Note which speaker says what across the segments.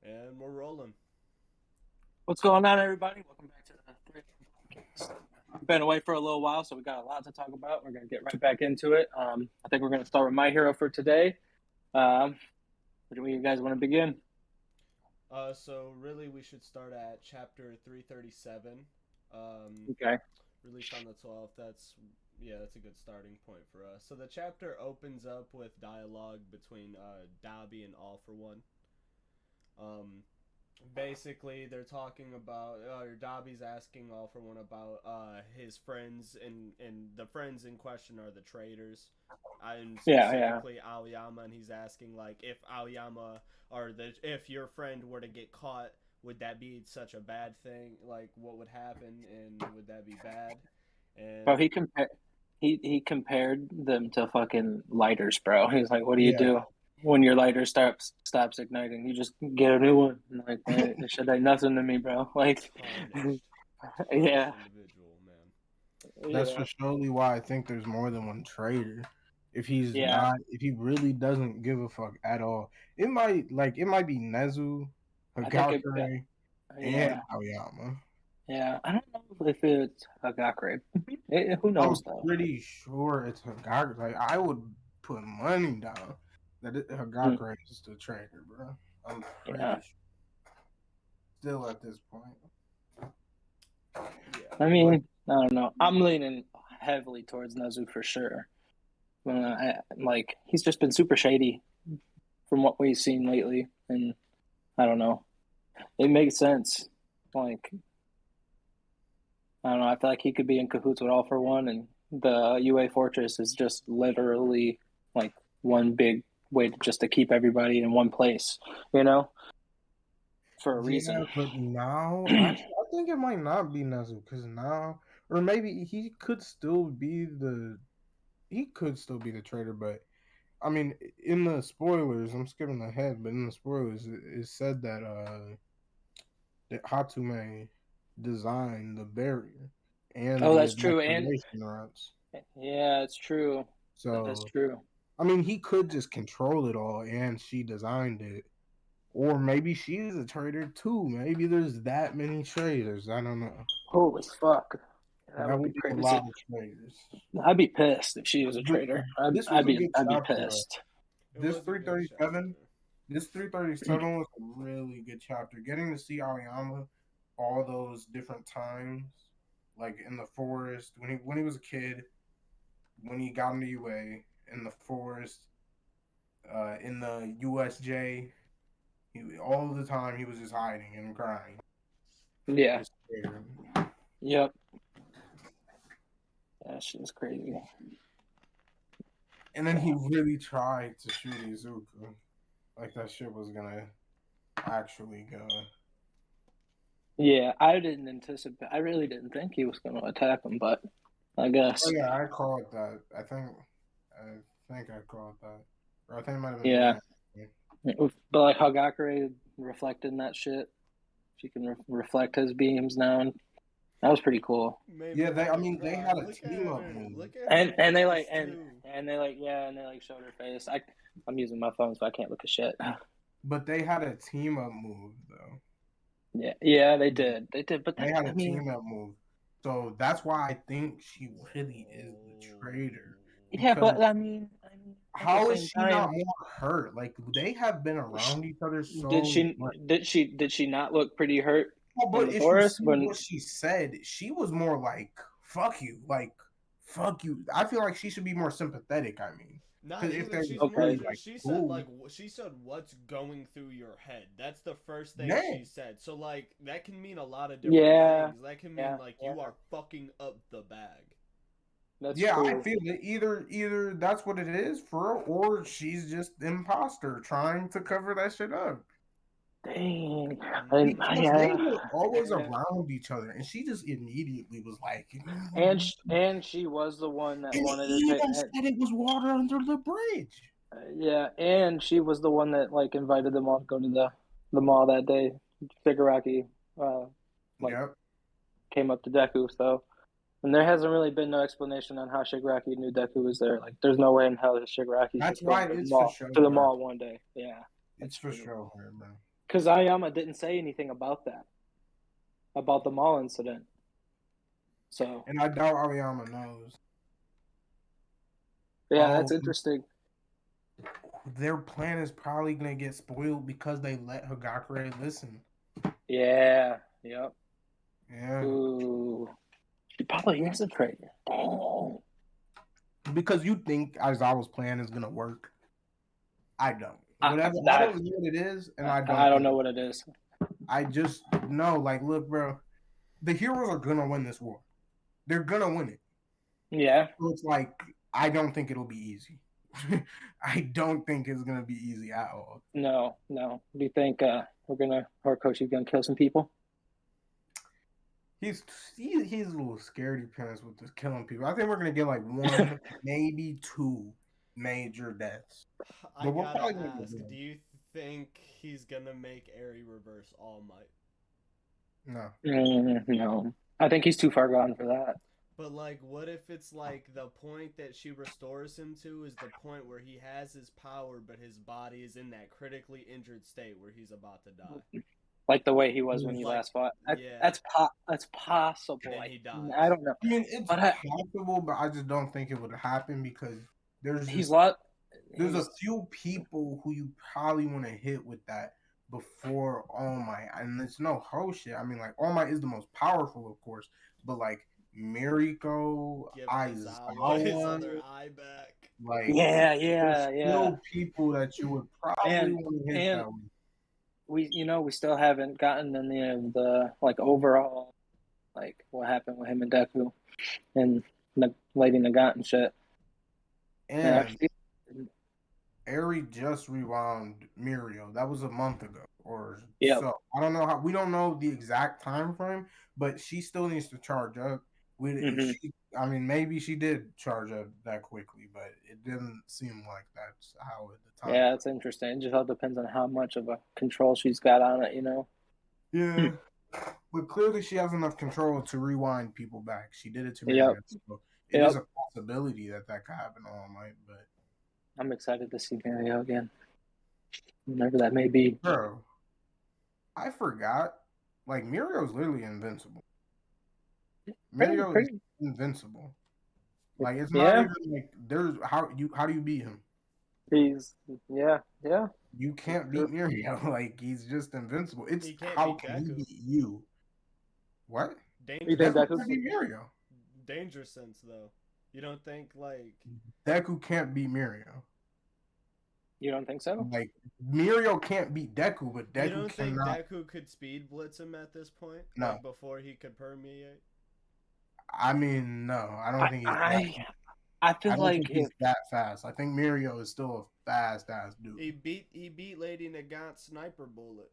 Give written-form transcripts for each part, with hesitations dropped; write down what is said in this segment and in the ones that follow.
Speaker 1: And we're rolling.
Speaker 2: What's going on, everybody? Welcome back to the 3 podcast. We've been away for a little while, so we got a lot to talk about. We're going to get right back into it. I think we're going to start with my hero for today. Where do you guys want to begin?
Speaker 1: So really, we should start at chapter 337.
Speaker 2: Okay.
Speaker 1: Released on the 12th. That's a good starting point for us. So the chapter opens up with dialogue between Dobby and All for One. Basically, they're talking about Dobby's asking All for One about his friends, and the friends in question are the traitors, and specifically Aoyama, and he's asking like if Aoyama if your friend were to get caught, would that be such a bad thing? Like, what would happen, and would that be bad? And
Speaker 2: Bro, he compared them to fucking lighters, bro. He's like, "What do you do when your lighter stops igniting? You just get a new one." And like, it should ain't nothing to me, bro. Like,
Speaker 1: punished,
Speaker 2: yeah,
Speaker 1: individual man.
Speaker 3: That's
Speaker 2: yeah,
Speaker 3: for surely why I think there's more than one traitor. If he's
Speaker 2: yeah.
Speaker 3: not, if he really doesn't give a fuck at all, it might be Nezu,
Speaker 2: I think it,
Speaker 3: Hagakure, and
Speaker 2: yeah.
Speaker 3: Aoyama.
Speaker 2: Yeah, I don't know if it's Hagakure. Who
Speaker 3: I'm
Speaker 2: knows though?
Speaker 3: pretty sure it's Hagakure. Like I would put money down that Hagakure is the traitor, bro. I'm pretty
Speaker 2: Yeah,
Speaker 3: sure. Still at this point.
Speaker 1: Yeah.
Speaker 2: I mean, I don't know. I'm leaning heavily towards Nezu for sure. Like he's just been super shady from what we've seen lately, and I don't know. It makes sense. Like I don't know. I feel like he could be in cahoots with All for One, and the UA Fortress is just literally like one big way to keep everybody in one place, you know, for a reason.
Speaker 3: Yeah, but now actually, I think it might not be Nezu because now, or maybe he could still be the traitor. But I mean, in the spoilers, I'm skipping ahead, but in the spoilers, it said that Hatume designed the barrier and
Speaker 2: Oh,
Speaker 3: the
Speaker 2: that's true. And
Speaker 3: evacuation routes.
Speaker 2: yeah, it's true. That's
Speaker 3: So
Speaker 2: true.
Speaker 3: I mean, he could just control it all, and she designed it. Or maybe she's a traitor too. Maybe there's that many traitors. I don't know.
Speaker 2: Holy fuck. That
Speaker 3: That
Speaker 2: would be
Speaker 3: would be a lot
Speaker 2: crazy.
Speaker 3: of traitors.
Speaker 2: I'd be pissed if she was a
Speaker 3: But
Speaker 2: traitor.
Speaker 3: this was a good
Speaker 2: I'd be
Speaker 3: chapter though.
Speaker 2: pissed.
Speaker 1: It
Speaker 3: This
Speaker 1: was a good
Speaker 3: 337,
Speaker 1: chapter.
Speaker 3: this 337 was a really good chapter. Getting to see Aoyama all those different times, like in the forest when he was a kid, when he got into UA, in the forest, in the USJ, all of the time he was just hiding and crying.
Speaker 2: Yeah.
Speaker 3: Just scared.
Speaker 2: Yep. That shit is crazy.
Speaker 3: And then he really tried to shoot Izuku. Like that shit was gonna actually go.
Speaker 2: Yeah, I didn't anticipate. I really didn't think he was going to attack him, but I guess.
Speaker 3: Oh yeah, I call it that. I think I call it that. Or I think it might have been
Speaker 2: Yeah.
Speaker 3: Dan.
Speaker 2: But like Hagakure reflecting that shit, she can reflect his beams now, and that was pretty cool.
Speaker 3: Yeah, they had a team up move.
Speaker 2: And they like and they like showed her face. I'm using my phone, so I can't look at shit.
Speaker 3: But they had a team up move though.
Speaker 2: Yeah, they did. But
Speaker 3: they had a team up move. So that's why I think she really is the traitor.
Speaker 2: Yeah, but I mean,
Speaker 3: how is she not more hurt? Like they have been around each other so much.
Speaker 2: Did she not look pretty hurt
Speaker 3: But
Speaker 2: in the
Speaker 3: if
Speaker 2: forest
Speaker 3: you see what she said, she was more like "fuck you," like "fuck you." I feel like she should be more sympathetic. I mean,
Speaker 1: not even.
Speaker 3: if
Speaker 1: She's
Speaker 3: okay.
Speaker 1: more, she said she said what's going through your head. That's the first thing she said. So like that can mean a lot of different things. That can mean you are fucking up the bag.
Speaker 2: That's
Speaker 3: true.
Speaker 2: I
Speaker 3: feel it. Either that's what it is for her, or she's just the imposter trying to cover that shit up.
Speaker 2: Dang.
Speaker 3: They were always around each other, and she just immediately was like,
Speaker 2: and she was the one that wanted to
Speaker 3: even said it was water under the bridge.
Speaker 2: Yeah, and she was the one that like invited them all to go to the mall that day. Shigaraki came up to Deku, so and there hasn't really been no explanation on how Shigaraki knew Deku was there. Like, there's no way in hell that Shigaraki
Speaker 3: That's why
Speaker 2: to
Speaker 3: it's
Speaker 2: the mall,
Speaker 3: for sure
Speaker 2: to the mall one day. Yeah,
Speaker 3: it's for sure, man.
Speaker 2: Because Aoyama didn't say anything about that, about the mall incident. So.
Speaker 3: And I doubt Aoyama knows.
Speaker 2: Yeah, that's interesting.
Speaker 3: Their plan is probably gonna get spoiled because they let Hagakure listen.
Speaker 2: Yeah. Yep.
Speaker 3: Yeah.
Speaker 2: Ooh. She probably is a traitor. Oh.
Speaker 3: Because you think Aizawa's plan is gonna work. I don't. Whatever. I don't know what it is, and I
Speaker 2: don't know what it is.
Speaker 3: I just know, like, look, bro, the heroes are gonna win this war. They're gonna win it.
Speaker 2: Yeah.
Speaker 3: So it's like, I don't think it'll be easy. I don't think it's gonna be easy at all.
Speaker 2: No. Do you think Horikoshi's gonna kill some people?
Speaker 3: He's a little scaredy pants with this killing people. I think we're gonna get like 1, maybe 2 major deaths.
Speaker 1: I gotta ask, do you think he's gonna make Eri reverse All Might?
Speaker 3: No.
Speaker 2: No. I think he's too far gone for that.
Speaker 1: But, like, what if it's, like, the point that she restores him to is the point where he has his power, but his body is in that critically injured state where he's about to die?
Speaker 2: Like the way he was when he last fought. That's possible.
Speaker 1: And he dies.
Speaker 2: I don't know.
Speaker 3: I mean, it's possible, but I just don't think it would happen because there's a few people who you probably want to hit with that before All Might. And it's no whole shit. I mean, like, All Might is the most powerful, of course, but, like, Miriko,
Speaker 1: Aizawa, his other eye back.
Speaker 3: Like,
Speaker 2: yeah.
Speaker 3: Still people that you would probably want to hit that with.
Speaker 2: We still haven't gotten any of the, like, overall, like, what happened with him and Deku and Lady Nagant and shit.
Speaker 3: And Eri just rewound Mirio. That was a month ago or so. I don't know we don't know the exact time frame, but she still needs to charge up. I mean, maybe she did charge up that quickly, but it didn't seem like that's how at the time.
Speaker 2: Yeah, it's interesting. It just all depends on how much of a control she's got on it,
Speaker 3: Yeah. But clearly she has enough control to rewind people back. She did it to me. So it is a possibility that could happen All Might, but
Speaker 2: I'm excited to see Mirio again. Whenever that may be.
Speaker 3: Bro, I forgot. Like, Mirio's literally invincible. Mirio is invincible. Like, it's not even like there's how do you beat him?
Speaker 2: He's
Speaker 3: You can't beat Mirio. Like, he's just invincible. It's how can he beat you? What?
Speaker 1: Deku
Speaker 3: can beat Mirio.
Speaker 1: Danger sense though. You don't think like
Speaker 3: Deku can't beat Mirio?
Speaker 2: You don't think so?
Speaker 3: Like, Mirio can't beat Deku, but Deku
Speaker 1: You don't think
Speaker 3: cannot.
Speaker 1: Deku could speed blitz him at this point?
Speaker 3: No.
Speaker 1: Like, before he could permeate?
Speaker 3: I mean, no. I don't think he's
Speaker 2: I feel like
Speaker 3: he's that fast. I think Mirio is still a fast ass dude.
Speaker 1: He beat Lady Nagant's sniper bullet.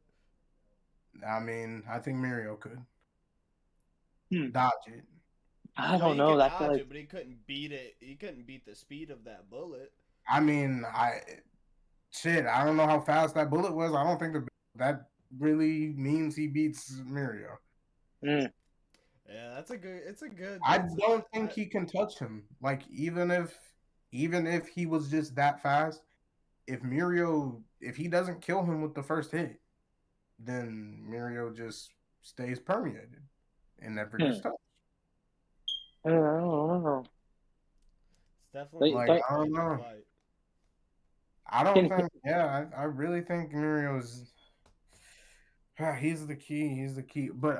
Speaker 3: I mean, I think Mirio could dodge it.
Speaker 2: I don't know.
Speaker 1: But he couldn't beat it. He couldn't beat the speed of that bullet.
Speaker 3: I mean, I don't know how fast that bullet was. I don't think that really means he beats Mirio.
Speaker 1: Yeah, it's a good.
Speaker 3: I don't think he can touch him. Like, even if he was just that fast, if he doesn't kill him with the first hit, then Mirio just stays permeated and never gets touched.
Speaker 2: I don't know.
Speaker 1: It's definitely
Speaker 3: like, I don't know.
Speaker 1: Fight.
Speaker 3: I don't think. Yeah, I really think Mirio's. He's the key. He's the key. But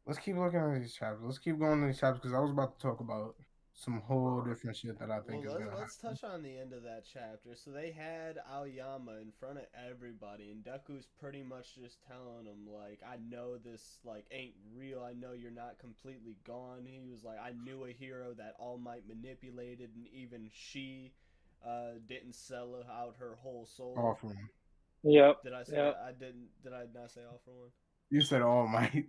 Speaker 3: let's keep looking at these chapters. Let's keep going to these chapters because I was about to talk about some whole different shit that I think is gonna
Speaker 1: let's touch on the end of that chapter. So they had Aoyama in front of everybody, and Deku's pretty much just telling him, like, I know this, like, ain't real. I know you're not completely gone. He was like, I knew a hero that All Might manipulated, and even she didn't sell out her whole soul.
Speaker 3: All for one.
Speaker 2: Yep.
Speaker 1: Did I say I didn't? Did I not say all for one?
Speaker 3: You said All Might.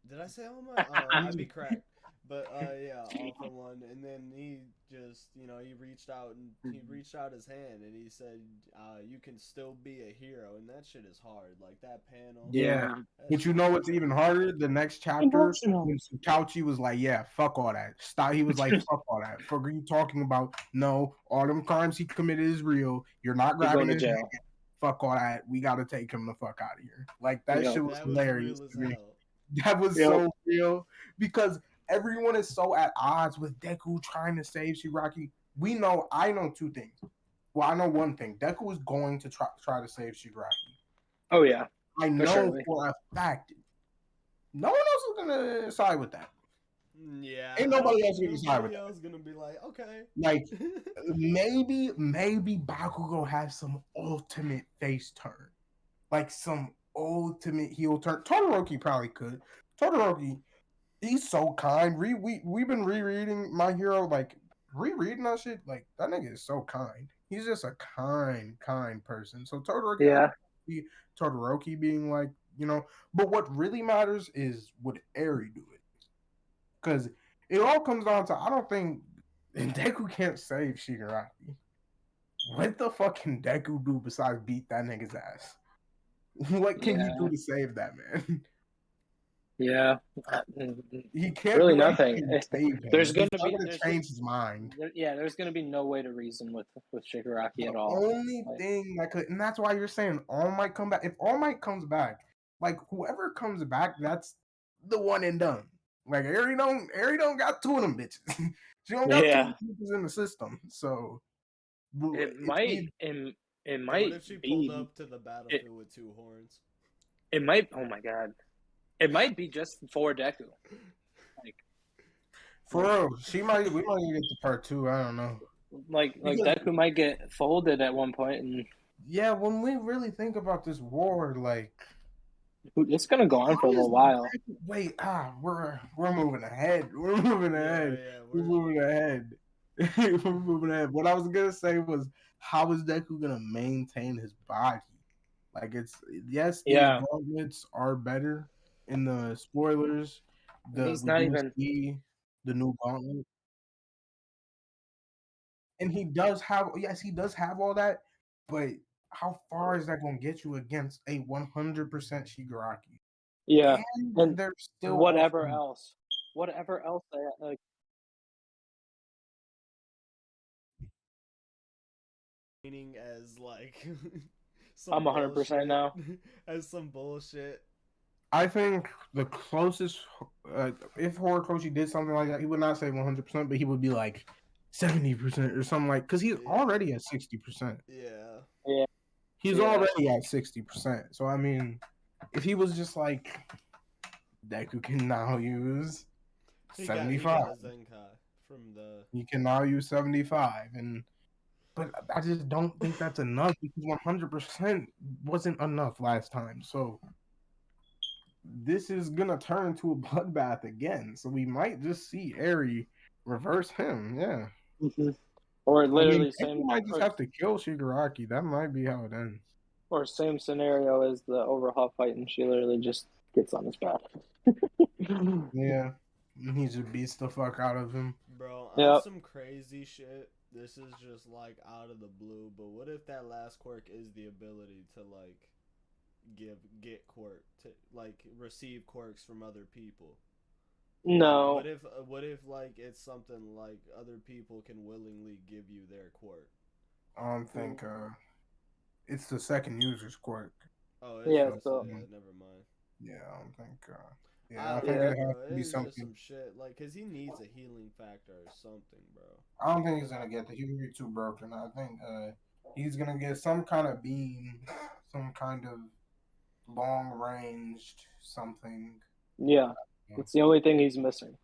Speaker 1: Did I say All Might? Oh, I'd be cracked. But yeah, all for one. And then he just, he reached out his hand and he said, "You can still be a hero," and that shit is hard. Like that panel.
Speaker 3: Yeah. But you know what's even harder? The next chapter when Kauchi was like, "Yeah, fuck all that." Stop. He was like, "Fuck all that." Fuck are you talking about? No, all them crimes he committed is real. You're not grabbing his jail. fuck all that. We gotta take him the fuck out of here. Like that shit was hilarious to me. That was so real because everyone is so at odds with Deku trying to save Shigaraki. I know two things. Well, I know one thing. Deku is going to try to save Shigaraki.
Speaker 2: Oh yeah,
Speaker 3: I know for a fact. No one else is gonna side with that.
Speaker 1: Yeah,
Speaker 3: ain't nobody else gonna side with that.
Speaker 1: Nobody else gonna be like, okay.
Speaker 3: Like maybe Bakugo has some ultimate face turn, like some ultimate heel turn. Todoroki probably could. Todoroki, he's so kind. We've been rereading My Hero, like rereading that shit. Like that nigga is so kind. He's just a kind person. So Todoroki, Todoroki being like, but what really matters is would Eri do it? Because it all comes down to I don't think Deku can't save Shigaraki. What the fuck can Deku do besides beat that nigga's ass? What can he do to save that man?
Speaker 2: Yeah,
Speaker 3: he can't
Speaker 2: really
Speaker 3: do
Speaker 2: nothing. There's gonna
Speaker 3: change his mind.
Speaker 2: There's gonna be no way to reason with Shigaraki at all.
Speaker 3: The only thing that could, and that's why you're saying All Might come back. If All Might comes back, like whoever comes back, that's the one and done. Like Eri don't got two of them bitches. She don't got two bitches in the system. So
Speaker 2: it might
Speaker 1: what if she pulled up to the battlefield with two horns?
Speaker 2: It might. Oh my god. It might be just for Deku.
Speaker 3: For real, we might get to part 2. I don't know.
Speaker 2: Like Deku might get folded at one point, and
Speaker 3: yeah, when we really think about this war, like
Speaker 2: it's gonna go on for a little while.
Speaker 3: Wait, we're moving ahead. We're moving ahead. We're moving ahead. We're moving ahead. What I was gonna say was, how is Deku gonna maintain his body? Like these gauntlets are better. In the spoilers,
Speaker 2: he's not even
Speaker 3: the new gauntlet, and he does have all that, but how far is that going to get you against a 100% Shigaraki?
Speaker 2: Yeah,
Speaker 3: and there's still
Speaker 2: whatever else they like.
Speaker 1: Meaning as like,
Speaker 2: I'm 100% now.
Speaker 1: As some bullshit.
Speaker 3: I think the closest, if Horikoshi did something like that, he would not say 100%, but he would be like 70% or something like, because he's already at 60%.
Speaker 1: Yeah.
Speaker 3: He's already at 60%. So, I mean, if he was just like, Deku can now use 75. He can now use 75. But I just don't think that's enough because 100% wasn't enough last time. So, this is gonna turn into a bloodbath again, so we might just see Eri reverse him,
Speaker 2: or literally
Speaker 3: same. Might just have to kill Shigaraki. That might be how it ends.
Speaker 2: Or same scenario as the overhaul fight, and she literally just gets on his back.
Speaker 3: Yeah, he just beats the fuck out of him,
Speaker 1: bro. On some crazy shit. This is just like out of the blue. But what if that last quirk is the ability to like get quirk to like receive quirks from other people?
Speaker 2: No.
Speaker 1: What if like it's something like other people can willingly give you their quirk?
Speaker 3: I don't think it's the second user's quirk.
Speaker 1: Oh, yeah. So never mind.
Speaker 3: Yeah, I don't think. I think it has to be something.
Speaker 1: Just some shit like because he needs a healing factor or something, bro.
Speaker 3: I don't think he's gonna get that. He would be too broken. I think he's gonna get some kind of beam, some kind of long-ranged something.
Speaker 2: Yeah, it's the only thing he's missing.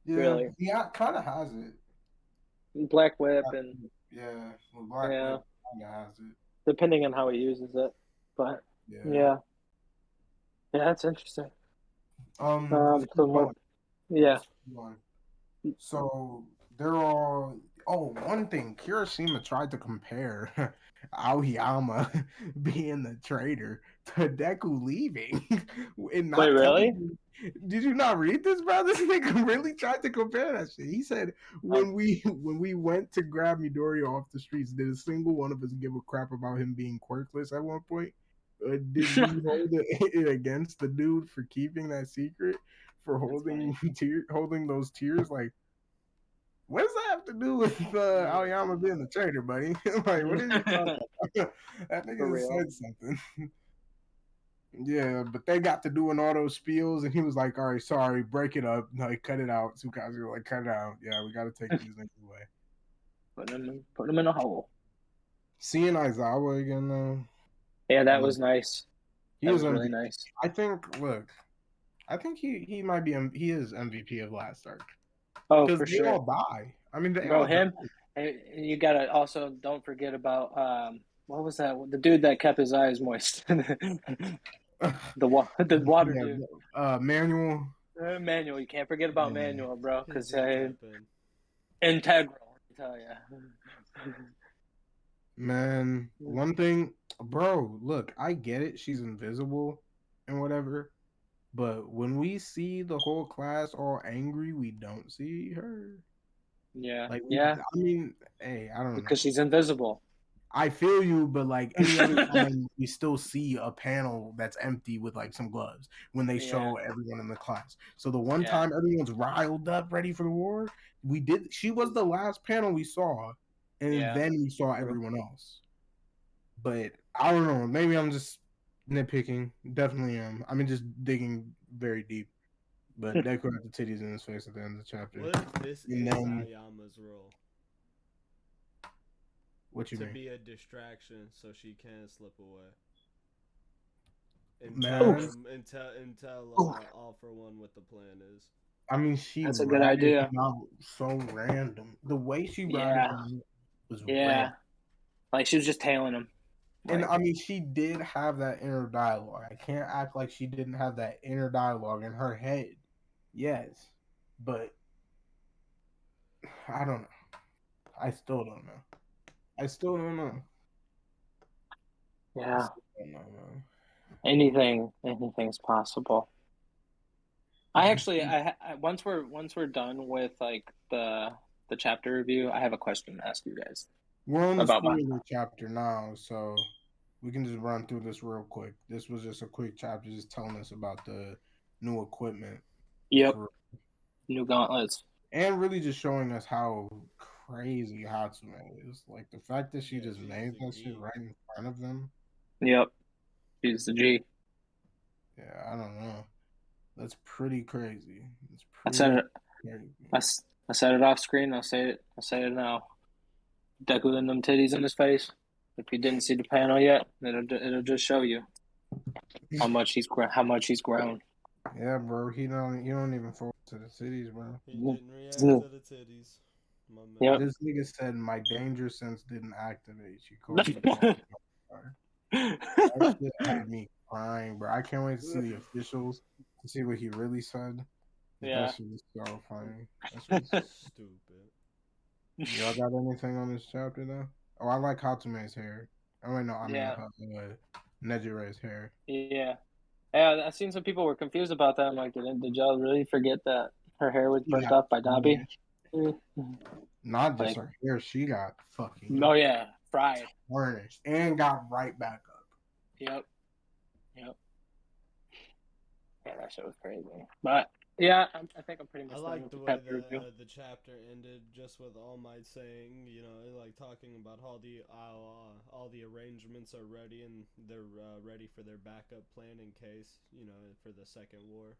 Speaker 3: Yeah,
Speaker 2: really.
Speaker 3: He kind of has it.
Speaker 2: Black Whip and
Speaker 3: Black Whip kind of has it.
Speaker 2: Depending on how he uses it, but yeah, that's interesting.
Speaker 3: So they're all. Oh, one thing, Kirishima tried to compare Aoyama being the traitor to Deku leaving.
Speaker 2: Wait, really?
Speaker 3: Did you not read this, bro? This nigga really tried to compare that shit. He said when we went to grab Midori off the streets, did a single one of us give a crap about him being quirkless at one point? Did we hold it against the dude for keeping that secret, for holding those tears? Like, What does that have to do with Aoyama being the traitor, buddy? Like, what are you talking about? That nigga said something. Yeah, but they got to doing all those spiels, and he was like, "All right, sorry, break it up, like cut it out." Tsukasa was like, "Cut it out." Yeah, we got to take these niggas away.
Speaker 2: Put them in a hole.
Speaker 3: Seeing Aizawa again though.
Speaker 2: Yeah, that was nice.
Speaker 3: He was
Speaker 2: really nice.
Speaker 3: I think. Look, I think he might be. He is MVP of last arc.
Speaker 2: Oh, for sure.
Speaker 3: They all die. I mean,
Speaker 2: bro, him. Die. You gotta also don't forget about what was that? The dude that kept his eyes moist. the water dude.
Speaker 3: Manual.
Speaker 2: Manual. You can't forget about Manual, bro, because integral. I tell ya.
Speaker 3: Man, one thing, bro. Look, I get it. She's invisible and whatever. But when we see the whole class all angry, we don't see her.
Speaker 2: Yeah.
Speaker 3: Like,
Speaker 2: yeah.
Speaker 3: I mean, hey, I don't know.
Speaker 2: Because she's invisible.
Speaker 3: I feel you, but like any other time, we still see a panel that's empty with like some gloves when they show everyone in the class. So the one time everyone's riled up, ready for the war, she was the last panel we saw, and then we saw everyone else. But I don't know. Maybe I'm just nitpicking. Definitely am. I mean, just digging very deep. But Deku had the titties in his face at the end of the chapter.
Speaker 1: What if this is Aoyama's role?
Speaker 3: What you mean?
Speaker 1: To be a distraction so she can slip away. And tell All For One what the plan is.
Speaker 3: I mean,
Speaker 2: that's a good idea.
Speaker 3: So random. The way she ratted was random.
Speaker 2: Like she was just tailing him.
Speaker 3: And I mean, she did have that inner dialogue. I can't act like she didn't have that inner dialogue in her head. Yes, but I don't know. I still don't know.
Speaker 2: Yeah. Anything's possible. I actually, once we're done with like the chapter review, I have a question to ask you guys.
Speaker 3: We're on the spoiler chapter now, so we can just run through this real quick. This was just a quick chapter, just telling us about the new equipment.
Speaker 2: Yep. New gauntlets.
Speaker 3: And really just showing us how crazy Hatsume is. Like the fact that she just made that shit right in front of them.
Speaker 2: Yep. She's the G.
Speaker 3: Yeah, I don't know. That's pretty crazy.
Speaker 2: I said it off screen. I'll say it now. Deku and them titties in his face. If you didn't see the panel yet, it'll just show you how much he's grown.
Speaker 3: Yeah, bro. He don't even fall to the titties, bro.
Speaker 1: He didn't react to the titties.
Speaker 3: Yep. This nigga said my danger sense didn't activate. She called me. That shit had me crying, bro. I can't wait to see the officials to see what he really said.
Speaker 2: Yeah.
Speaker 3: That shit was so funny. That shit was stupid. Y'all got anything on this chapter though? Oh, I like Hatsume's hair. Oh wait, no, I mean Nejire's hair.
Speaker 2: Yeah. Yeah, I've seen some people were confused about that. I'm like, did y'all really forget that her hair was burnt up by Dabi?
Speaker 3: Not just her hair, she got fucking.
Speaker 2: Oh yeah, fried,
Speaker 3: tarnished, and got right back up.
Speaker 2: Yep. Yeah, that shit was crazy. But yeah, I think I'm pretty much.
Speaker 1: I like the way the chapter ended, just with All Might saying, like talking about how all the arrangements are ready and they're ready for their backup plan in case, for the second war.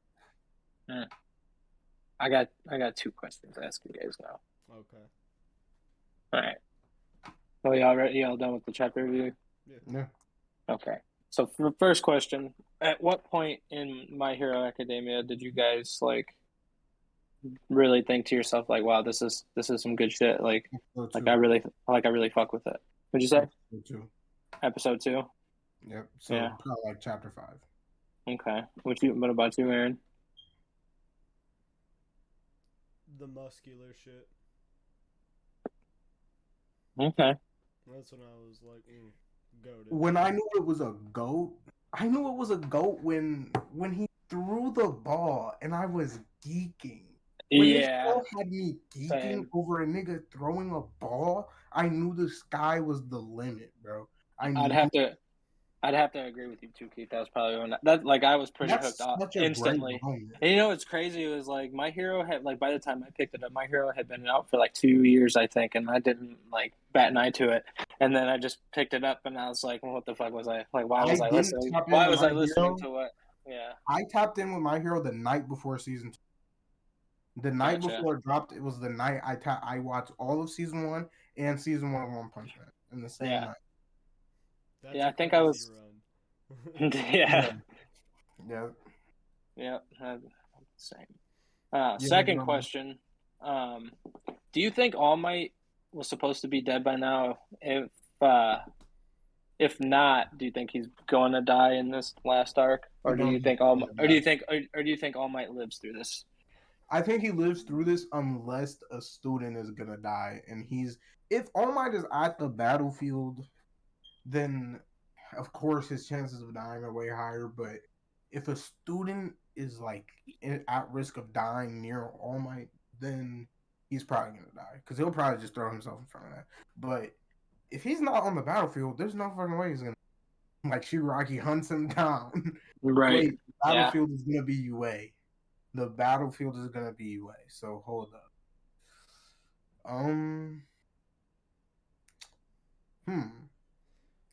Speaker 2: I got 2 questions to ask you guys now.
Speaker 1: Okay.
Speaker 2: All right. So y'all done with the chapter review?
Speaker 3: Yeah.
Speaker 2: Okay. So for the first question, at what point in My Hero Academia did you guys like really think to yourself like, wow, this is some good shit? Like I really fuck with it. What'd you say? Episode 2.
Speaker 3: Yep. So probably like chapter 5.
Speaker 2: Okay. What about you, Aaron?
Speaker 1: The muscular shit.
Speaker 2: Okay.
Speaker 1: That's when I was like, goated.
Speaker 3: When I knew it was a goat, when he threw the ball and I was geeking. When this show had me geeking over a nigga throwing a ball, I knew the sky was the limit, bro.
Speaker 2: I'd have to I'd have to agree with you too, Keith. That was probably when I was pretty hooked up instantly. And you know what's crazy? It was like My Hero had by the time I picked it up, My Hero had been out for 2 years, I think, and I didn't bat an eye to it. And then I just picked it up, and I was like, well, "What the fuck was I like? Why was I listening? Why was I listening to it?" Yeah,
Speaker 3: I tapped in with My Hero the night before season 2. The night before it dropped, it was the night I watched all of season 1 and season 1 of One Punch Man in the same night.
Speaker 1: That's
Speaker 2: I think I was.
Speaker 3: Yeah.
Speaker 2: Same. Second question: do you think All Might was supposed to be dead by now? If not, do you think he's going to die in this last arc, or do you think All Might lives through this?
Speaker 3: I think he lives through this unless a student is gonna die, and if All Might is at the battlefield, then of course his chances of dying are way higher. But if a student is at risk of dying near All Might, then he's probably gonna die because he'll probably just throw himself in front of that. But if he's not on the battlefield, there's no fucking way he's gonna Shigaraki hunts him down.
Speaker 2: Right.
Speaker 3: Wait, the battlefield is gonna be UA. The battlefield is gonna be UA. So hold up.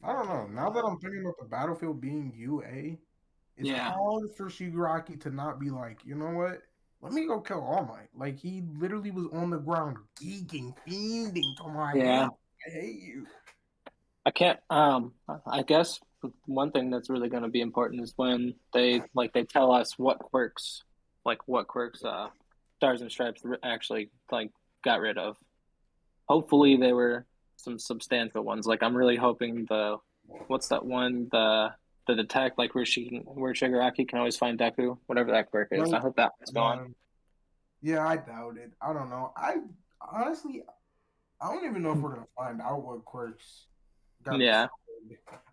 Speaker 3: I don't know. Now that I'm thinking about the battlefield being UA, it's hard for Shigaraki to not be like, you know what? Let me go kill All Might. He literally was on the ground geeking, fiending to my I hate you.
Speaker 2: I can't. I guess one thing that's really going to be important is when they tell us what quirks, Stars and Stripes actually got rid of. Hopefully, they were some substantial ones. I'm really hoping what's that one, the detect, where Shigaraki can always find Deku, whatever that quirk is. I hope that one's gone.
Speaker 3: Yeah, I doubt it. I don't know. Honestly, I don't even know if we're gonna find out what quirks got destroyed.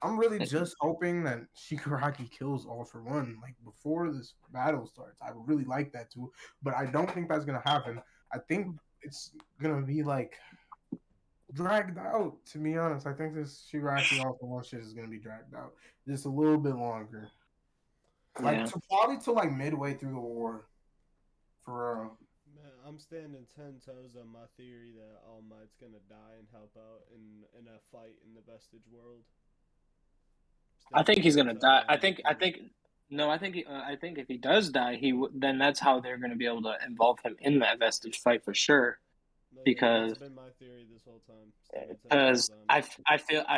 Speaker 3: I'm really just hoping that Shigaraki kills All for One before this battle starts. I would really like that too, but I don't think that's gonna happen. I think it's gonna be dragged out, to be honest. I think this Shigaraki All for One shit is gonna be dragged out just a little bit longer. Probably till midway through the war. For real.
Speaker 1: Man, I'm standing 10 toes on my theory that All Might's gonna die and help out in a fight in the Vestige world.
Speaker 2: I think he's gonna die. I think if he does die, then that's how they're gonna be able to involve him in that Vestige fight for sure. Because
Speaker 1: that's been my theory this whole time.
Speaker 2: Because I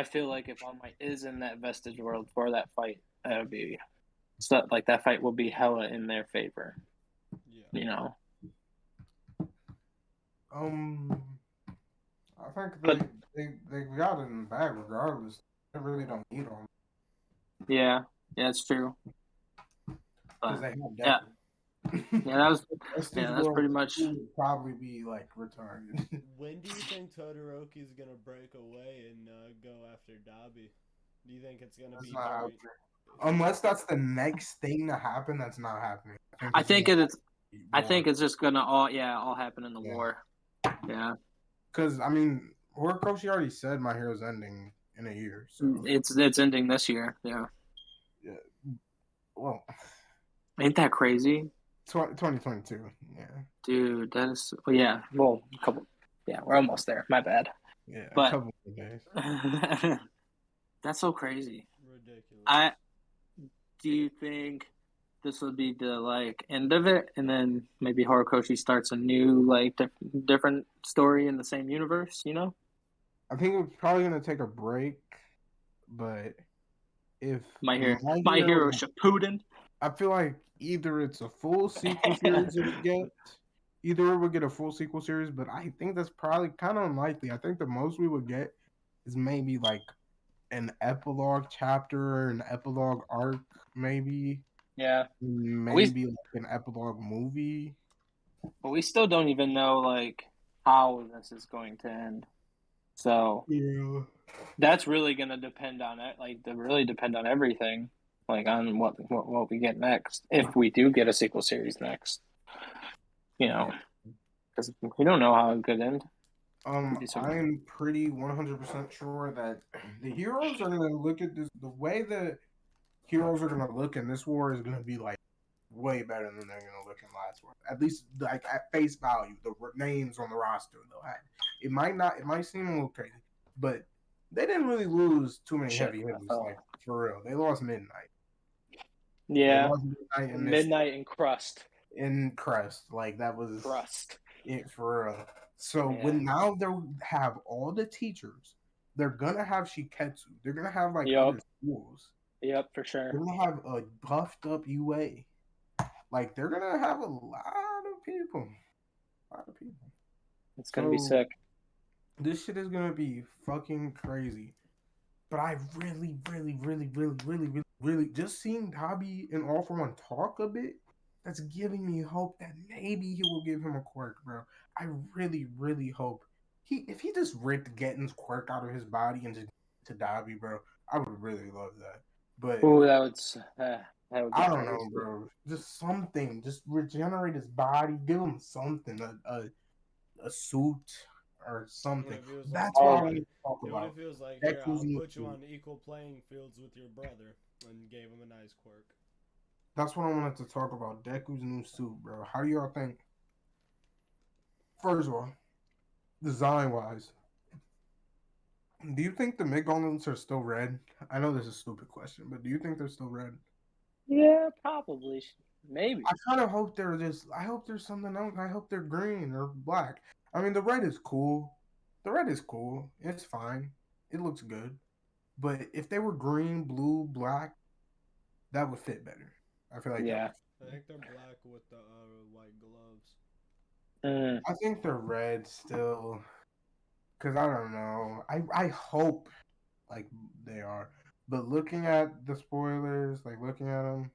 Speaker 2: feel like if All Might is in that Vestige world for that fight, that'll be that fight will be hella in their favor. Yeah. You know.
Speaker 3: I think they got it in the bag regardless. They really don't need them.
Speaker 2: Yeah, it's true.
Speaker 3: Because they have
Speaker 2: that's pretty much.
Speaker 3: Would probably be retarded.
Speaker 1: When do you think Todoroki's gonna break away and go after Dabi? Do you think it's gonna be?
Speaker 3: Unless that's the next thing to happen, that's not happening.
Speaker 2: I think it's just gonna all happen in the war. Yeah.
Speaker 3: Because Horikoshi already said My Hero's ending in a year. So
Speaker 2: it's ending this year. Yeah.
Speaker 3: Yeah. Well.
Speaker 2: Ain't that crazy?
Speaker 3: 2022. Yeah.
Speaker 2: Dude, that is. Yeah. Well, a couple. Yeah, we're almost there. My bad.
Speaker 3: Yeah. A couple of days.
Speaker 2: That's so crazy. Ridiculous. Do you think this would be the end of it, and then maybe Horikoshi starts a new different story in the same universe? You know.
Speaker 3: I think we're probably gonna take a break, but if
Speaker 2: My Hero Shippuden,
Speaker 3: I feel like either it's a full sequel series that we get, either we get a full sequel series, but I think that's probably kind of unlikely. I think the most we would get is maybe an epilogue chapter or an epilogue arc, maybe.
Speaker 2: Yeah.
Speaker 3: Maybe an epilogue movie.
Speaker 2: But we still don't even know how this is going to end. So that's really gonna depend on it. Really depend on everything. On what we get next, if we do get a sequel series next. You know, because we don't know how it could end.
Speaker 3: I'm pretty 100% sure that the heroes are gonna look at this. The way the heroes are gonna look in this war is gonna be like way better than they're gonna look in last war. At least like at face value, the names on the roster they'll have. It might not. It might seem a little crazy, but they didn't really lose too many heavy hitters. Like for real, they lost Midnight.
Speaker 2: Yeah,
Speaker 3: lost
Speaker 2: Midnight and Crust.
Speaker 3: In Crest, like that was
Speaker 2: Crust.
Speaker 3: It for real. So when now they have all the teachers, they're gonna have Shiketsu. They're gonna have like other schools.
Speaker 2: Yep, for sure.
Speaker 3: They're gonna have a buffed up UA. Like they're gonna have a lot of people.
Speaker 2: It's gonna be sick.
Speaker 3: This shit is gonna be fucking crazy. But I really just seeing Dabi and All For One talk a bit, that's giving me hope that maybe he will give him a quirk, bro. I really hope if he just ripped Gettin's quirk out of his body and just to Dabi, bro, I would really love that. But
Speaker 2: that would
Speaker 3: I don't know, bro. Just something, just regenerate his body, give him something, a suit or something. That's what I want to talk about.
Speaker 1: It feels like here, I'll put you on equal playing fields with your brother, and gave him a nice quirk.
Speaker 3: That's what I wanted to talk about. Deku's new suit, bro. How do y'all think? First of all, design-wise, do you think the mid-gauntlets are still red? I know this is a stupid question, but do you think they're still red?
Speaker 2: Yeah, probably. Maybe.
Speaker 3: I kind of hope they're just. I hope there's something else. I hope they're green or black. I mean, the red is cool. It's fine. It looks good. But if they were green, blue, black, that would fit better. I feel like
Speaker 2: I
Speaker 1: think they're black with the white gloves.
Speaker 3: I think they're red still. Because I don't know. I hope like they are. But looking at the spoilers, like looking at them,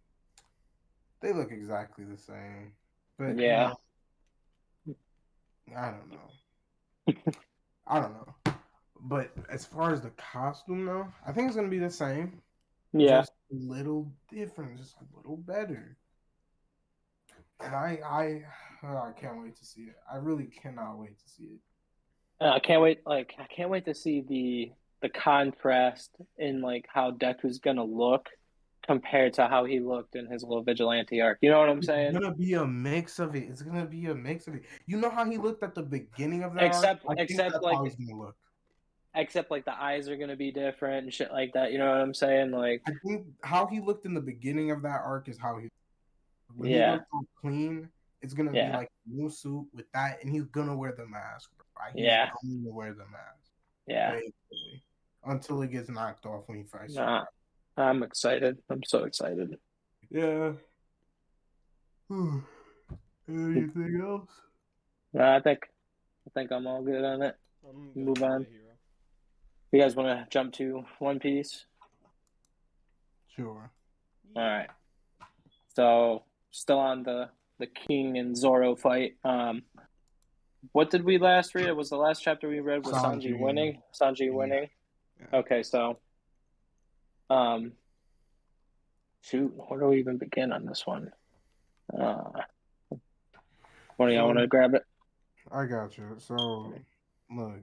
Speaker 3: they look exactly the same. But
Speaker 2: yeah.
Speaker 3: I don't know. But as far as the costume, though, I think it's going to be the same.
Speaker 2: Yeah.
Speaker 3: Just a little different, just a little better. And I can't wait to see it. I really cannot wait to see it.
Speaker 2: I can't wait. Like, I can't wait to see the contrast in like how Deku's gonna look compared to how he looked in his little vigilante arc. You know what I'm saying?
Speaker 3: It's gonna be a mix of it. You know how he looked at the beginning of that
Speaker 2: except
Speaker 3: arc?
Speaker 2: except like the eyes are gonna be different and shit like that. You know what I'm saying? Like,
Speaker 3: I think how he looked in the beginning of that arc is how he. When he looks all clean, it's gonna be like a new suit with that, and he's gonna wear the mask. Right? He's gonna wear the mask.
Speaker 2: Yeah.
Speaker 3: Basically, until he gets knocked off when he fights.
Speaker 2: I'm excited. I'm so excited.
Speaker 3: Yeah. Anything else?
Speaker 2: I think I'm all good on it. Move on. You guys want to jump to One Piece?
Speaker 3: Sure.
Speaker 2: All right. So still on the King and Zoro fight. What did we last read? It was the last chapter we read was Sanji winning. Sanji winning. Yeah. Okay, so shoot, where do we even begin on this one? One of y'all want to grab it?
Speaker 3: I got you. So look,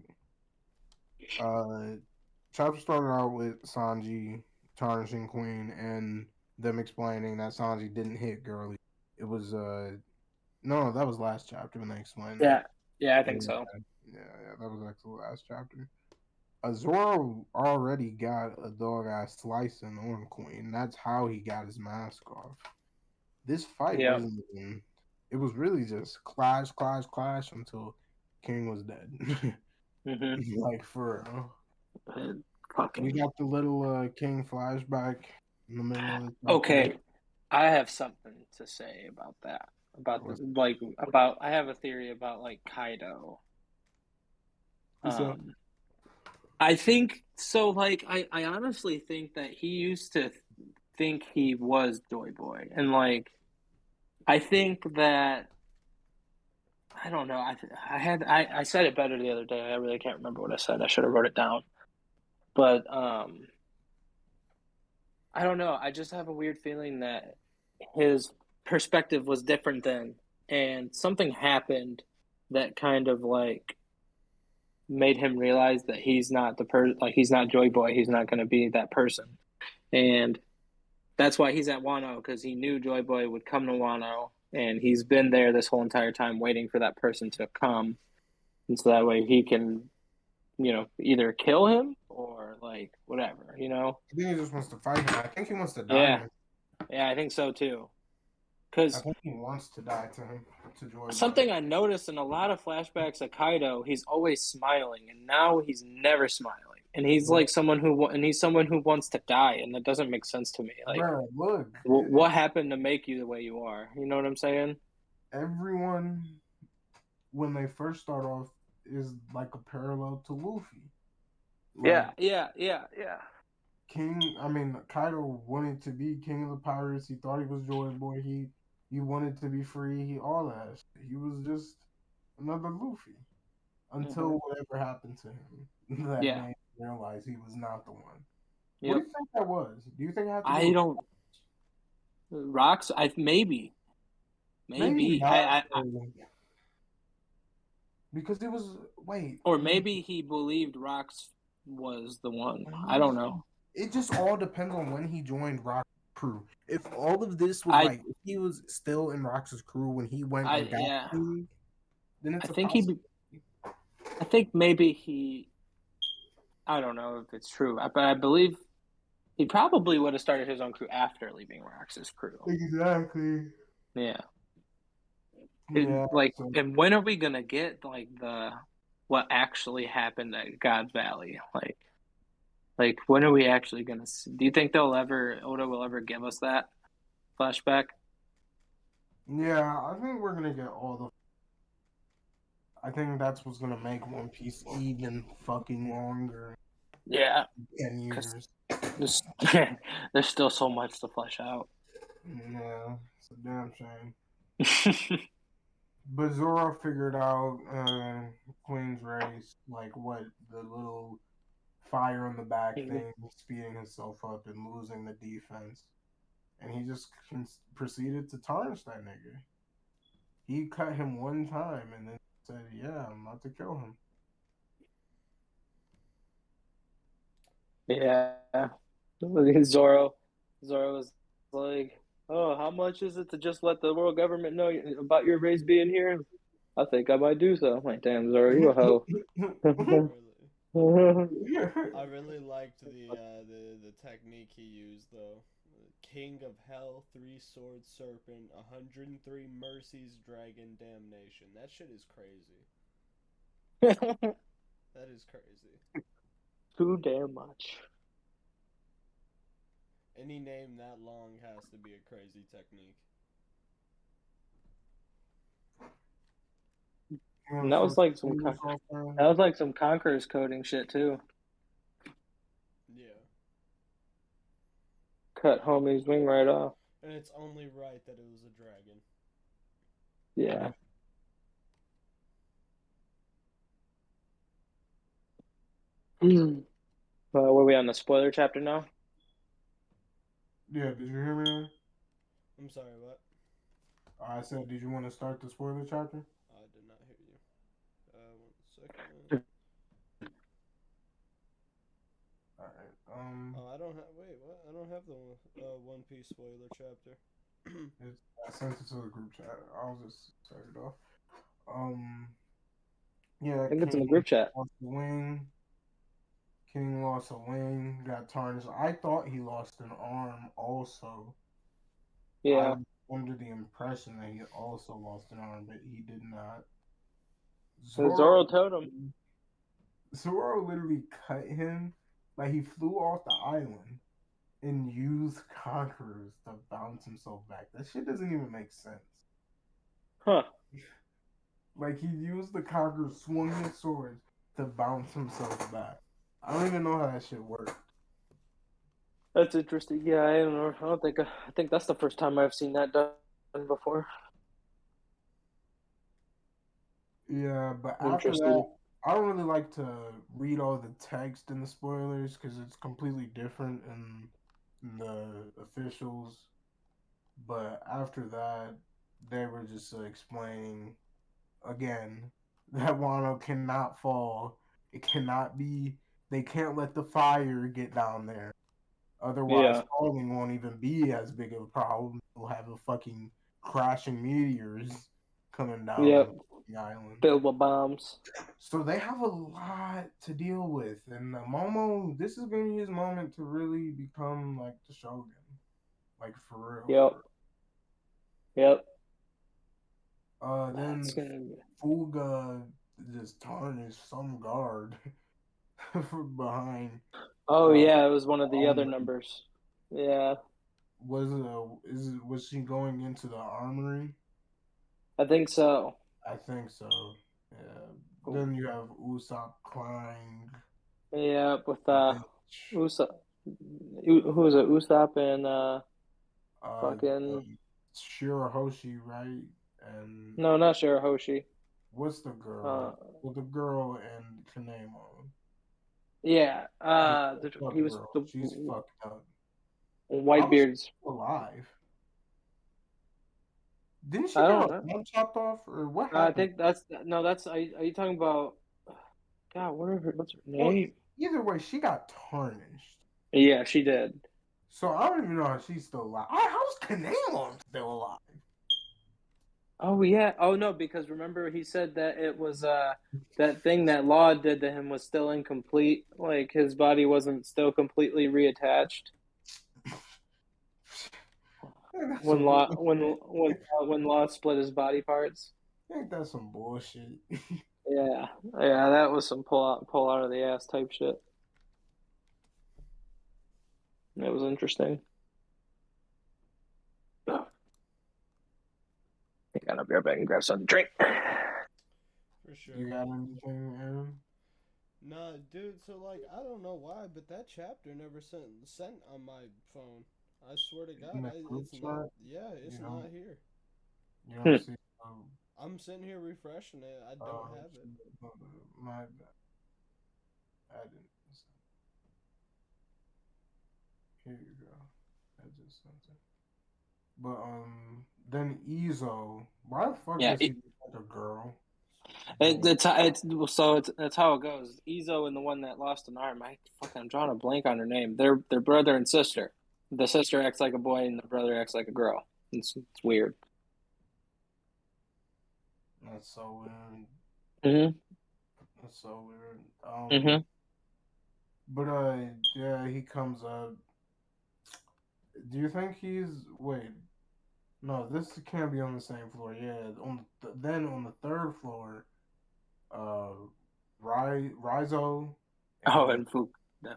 Speaker 3: chapter started out with Sanji tarnishing Queen and them explaining that Sanji didn't hit Girly. It was no, that was last chapter when they explained.
Speaker 2: Yeah, I think so.
Speaker 3: Yeah, that was actually the last chapter. Zoro already got a dog ass slicing on Queen. That's how he got his mask off. This fight wasn't even. It was really just clash until King was dead. Like for real. We got the little King flashback in the middle of the
Speaker 2: Okay, I have something to say about that. I have a theory about like Kaido. I think so. Like, I honestly think that he used to think he was Joy Boy, and like, I think that I don't know. I said it better the other day. I really can't remember what I said. I should have wrote it down. But I don't know. I just have a weird feeling that his perspective was different then, and something happened that kind of like made him realize that he's not he's not Joy Boy. He's not going to be that person, and that's why he's at Wano, because he knew Joy Boy would come to Wano, and he's been there this whole entire time waiting for that person to come, and so that way he can, either kill him or like whatever.
Speaker 3: I think he just wants to fight him. I think he wants to die.
Speaker 2: Yeah, yeah, I think so too. Because
Speaker 3: I think he wants to die to him, to Joy Boy.
Speaker 2: Something I noticed in a lot of flashbacks of Kaido, he's always smiling, and now he's never smiling. And he's like someone who wants to die, and that doesn't make sense to me. Like,
Speaker 3: bro, look,
Speaker 2: what happened to make you the way you are? You know what I'm saying?
Speaker 3: Everyone, when they first start off, is like a parallel to Luffy.
Speaker 2: Like, yeah.
Speaker 3: Kaido wanted to be king of the pirates. He thought he was Joy Boy. He wanted to be free. All that. He was just another Luffy until whatever happened to him that made him realize he was not the one. Yep. What do you think that was? Do you think it had to
Speaker 2: I don't. Rocks. Maybe.
Speaker 3: Because it was
Speaker 2: Or maybe he believed Rocks was the one. I don't know.
Speaker 3: It just all depends on when he joined Rock's crew. If all of this was if he was still in Rock's crew when he went and got food, then it's
Speaker 2: I think maybe he. I don't know if it's true, but I believe he probably would have started his own crew after leaving Rox's crew.
Speaker 3: Exactly.
Speaker 2: Yeah. And when are we gonna get what actually happened at God Valley? Like when are we actually gonna see? Do you think Oda will ever give us that flashback?
Speaker 3: Yeah, I think we're gonna get I think that's what's gonna make One Piece even fucking longer.
Speaker 2: Yeah.
Speaker 3: 10 years.
Speaker 2: There's still so much to flesh out.
Speaker 3: Yeah, it's a damn shame. But Zoro figured out Queen's race, like what the little fire on the back thing, speeding himself up and losing the defense. And he just proceeded to tarnish that nigga. He cut him one time and then said, yeah, I'm about to kill him.
Speaker 2: Yeah. Zoro was like, oh, how much is it to just let the world government know about your race being here? I think I might do so. I'm like, damn, Zoro, you a hoe.
Speaker 1: I really liked the technique he used though. King of Hell, 3-sword serpent, 103 mercies, dragon, damnation. That shit is crazy. That is crazy.
Speaker 2: Too damn much.
Speaker 1: Any name that long has to be a crazy technique.
Speaker 2: And that was like some Conqueror's coding shit too.
Speaker 1: Yeah.
Speaker 2: Cut homie's wing right off.
Speaker 1: And it's only right that it was a dragon.
Speaker 2: Yeah. Were we on the spoiler chapter now?
Speaker 3: Yeah, did you hear me?
Speaker 1: I'm sorry, what?
Speaker 3: I said, did you want to start the spoiler chapter?
Speaker 1: I did not hear you. 1 second.
Speaker 3: Alright,
Speaker 1: I don't have. Wait, what? I don't have the One Piece spoiler chapter.
Speaker 3: I sent it to the group chat. I'll just set it off. Yeah,
Speaker 2: I think it's in the group chat.
Speaker 3: King lost a wing, got tarnished. I thought he lost an arm also.
Speaker 2: Yeah.
Speaker 3: I was under the impression that he also lost an arm, but he did not.
Speaker 2: Zoro told him.
Speaker 3: Zoro literally cut him. Like, he flew off the island and used conquerors to bounce himself back. That shit doesn't even make sense.
Speaker 2: Huh.
Speaker 3: Like, he used the conquerors, swung his swords to bounce himself back. I don't even know how that shit worked.
Speaker 2: That's interesting. Yeah, I don't know. I think that's the first time I've seen that done before.
Speaker 3: Yeah, but after that, I don't really like to read all the text in the spoilers because it's completely different in the officials. But after that, they were just explaining again that Wano cannot fall It cannot be. They can't let the fire get down there. Otherwise, falling won't even be as big of a problem. We'll have a fucking crashing meteors coming down the island.
Speaker 2: Filled with bombs.
Speaker 3: So they have a lot to deal with. And Momo, this is going to be his moment to really become like the Shogun. Like, for real.
Speaker 2: Yep.
Speaker 3: Then Fuga just tarnished some guard from behind.
Speaker 2: Oh yeah, it was one of the other numbers. Yeah.
Speaker 3: Was she going into the armory?
Speaker 2: I think so.
Speaker 3: Yeah. Then you have Usopp Clyde.
Speaker 2: Yeah, with Usopp. Who was it? Usopp and fucking
Speaker 3: Shirahoshi, right? And
Speaker 2: no, not Shirahoshi.
Speaker 3: What's the girl? The girl and Kanemo.
Speaker 2: Yeah. He was
Speaker 3: she's fucked up.
Speaker 2: Whitebeard's
Speaker 3: alive. Didn't she get her arm chopped off, or what happened?
Speaker 2: I think that's. Are you talking about? God, what's her name?
Speaker 3: Well, either way, she got tarnished.
Speaker 2: Yeah, she did.
Speaker 3: So I don't even know how she's still alive. How's Kanemo still alive?
Speaker 2: Oh yeah. Oh no, because remember he said that it was that thing that Law did to him was still incomplete. Like his body wasn't still completely reattached. When Law split his body parts.
Speaker 3: I think that's some bullshit.
Speaker 2: Yeah, that was some pull out of the ass type shit. It was interesting. I gotta be right back and grab something to drink.
Speaker 1: For sure.
Speaker 3: You got anything, Aaron?
Speaker 1: Nah, dude. So like, I don't know why, but that chapter never sent on my phone. I swear to God, it's not. Yeah, it's not here.
Speaker 3: You don't see.
Speaker 1: I'm sitting here refreshing it. I don't have it.
Speaker 3: My bad. I didn't. Here you go. I just sent it. But then Izo, why the fuck is he like a girl?
Speaker 2: That's how it goes. Izo and the one that lost an arm. I'm drawing a blank on her name. They're brother and sister. The sister acts like a boy and the brother acts like a girl. It's weird.
Speaker 3: That's so
Speaker 2: weird.
Speaker 3: That's so weird. But yeah, he comes up. Do you think wait? No, this can't be on the same floor. Yeah, then on the third floor, Raizo.
Speaker 2: And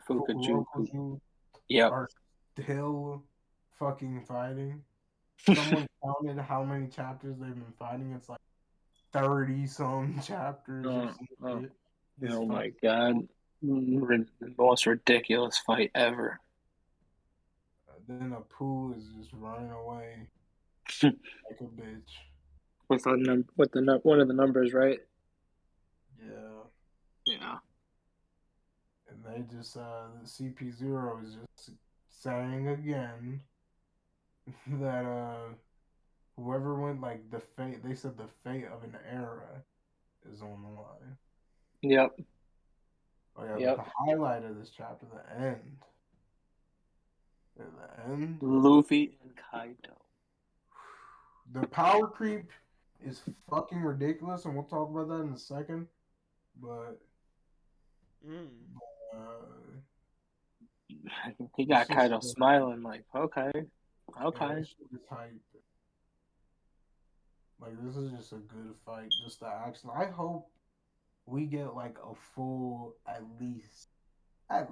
Speaker 2: Fukuju. Yeah.
Speaker 3: Are still fucking fighting. Someone counted how many chapters they've been fighting. It's like 30-some chapters.
Speaker 2: Oh my god. The most ridiculous fight ever.
Speaker 3: Then Apu is just running away like a bitch.
Speaker 2: With one of the numbers, right?
Speaker 3: Yeah. And they just the CP0 is just saying again that whoever went like the fate, they said the fate of an era is on the line.
Speaker 2: Yep.
Speaker 3: Oh yeah, yep. The highlight of this chapter, the end. The end.
Speaker 2: Luffy and Kaido.
Speaker 3: The power creep is fucking ridiculous, and we'll talk about that in a second. But
Speaker 2: he got Kaido smiling like, okay.
Speaker 3: Yeah, like, this is just a good fight. Just the action. I hope we get like a full at least like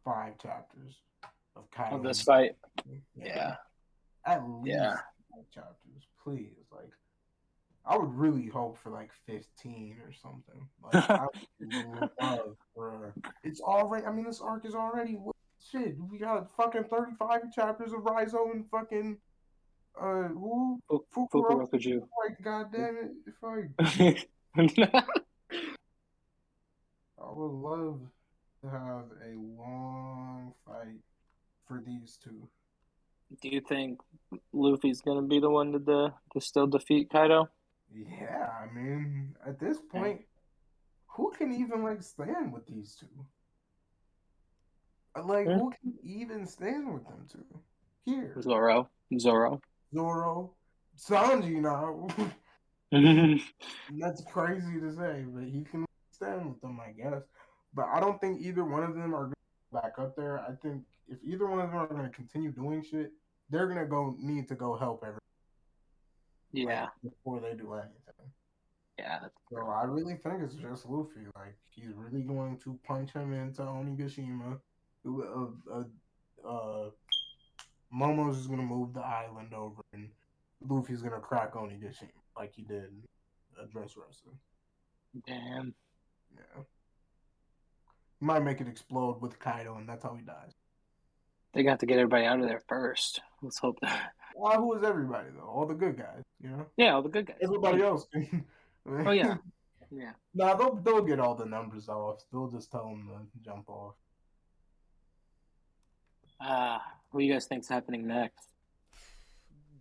Speaker 3: 5 chapters of Kaido.
Speaker 2: Of this fight.
Speaker 3: Yeah. At least 5 chapters, please. Like, I would really hope for like 15 or something. Like, I would love for. It's already. I mean, this arc is already. Shit, we got fucking 35 chapters of Raizo and fucking.
Speaker 2: Fukurokuju.
Speaker 3: Like, goddamn it! I would love to have a long fight for these two.
Speaker 2: Do you think Luffy's gonna be the one to still defeat Kaido?
Speaker 3: Yeah, I mean, at this point, who can even like stand with these two? Like, who can even stand with them two? Here,
Speaker 2: Zoro,
Speaker 3: Zoro, Sanji now. That's crazy to say, but he can stand with them, I guess. But I don't think either one of them are going to back up there. I think if either one of them are going to continue doing shit, they're going to need to go help everyone.
Speaker 2: Yeah.
Speaker 3: Before they do anything.
Speaker 2: Yeah.
Speaker 3: So I really think it's just Luffy. Like, he's really going to punch him into Onigashima. Momo's is going to move the island over, and Luffy's going to crack Onigashima like he did a dress wrestling.
Speaker 2: Damn.
Speaker 3: Yeah. He might make it explode with Kaido, and that's how he dies.
Speaker 2: They got to get everybody out of there first. Let's hope that.
Speaker 3: Well, who is everybody though? All the good guys, you know.
Speaker 2: Yeah, all the good guys.
Speaker 3: Everybody else.
Speaker 2: Oh yeah, yeah.
Speaker 3: Nah, they'll get all the numbers off. They'll just tell them to jump off.
Speaker 2: What do you guys think's happening next?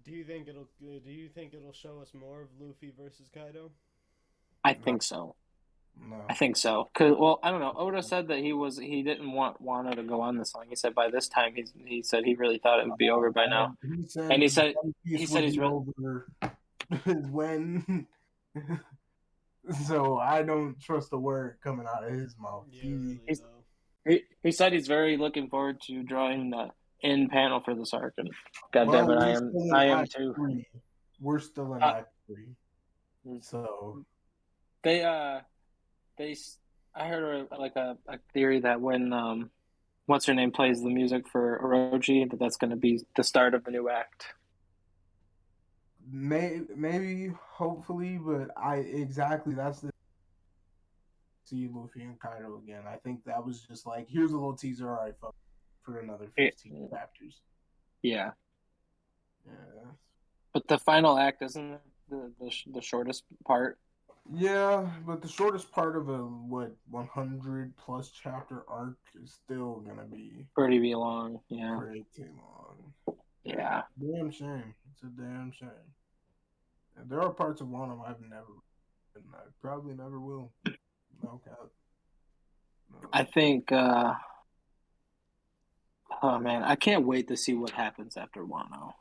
Speaker 1: Do you think it'll show us more of Luffy versus Kaido?
Speaker 2: I think so.
Speaker 3: No.
Speaker 2: I think so. Cause, well, I don't know. Oda said that he didn't want Wano to go on this long. He said by this time he said he really thought it would be over by now. He said he's really
Speaker 3: over when. So I don't trust a word coming out of his mouth.
Speaker 1: Yeah,
Speaker 2: he said he's very looking forward to drawing the end panel for this arc, and goddamn it, I am too.
Speaker 3: 3. We're still in Act 3, so
Speaker 2: I heard like a theory that when what's her name plays the music for Orochi, that's going to be the start of the new act.
Speaker 3: Maybe, hopefully, but that's the see Luffy and Kaido again. I think that was just like, here's a little teaser, all right, for another 15 chapters.
Speaker 2: Yeah.
Speaker 3: Yeah.
Speaker 2: But the final act isn't the shortest part.
Speaker 3: Yeah, but the shortest part of a 100 plus chapter arc is still gonna be
Speaker 2: pretty long. Yeah.
Speaker 3: Pretty long.
Speaker 2: Yeah.
Speaker 3: Damn shame. It's a damn shame. And there are parts of Wano I've never, and I probably never will. No cap. No.
Speaker 2: I think. Oh man, I can't wait to see what happens after Wano.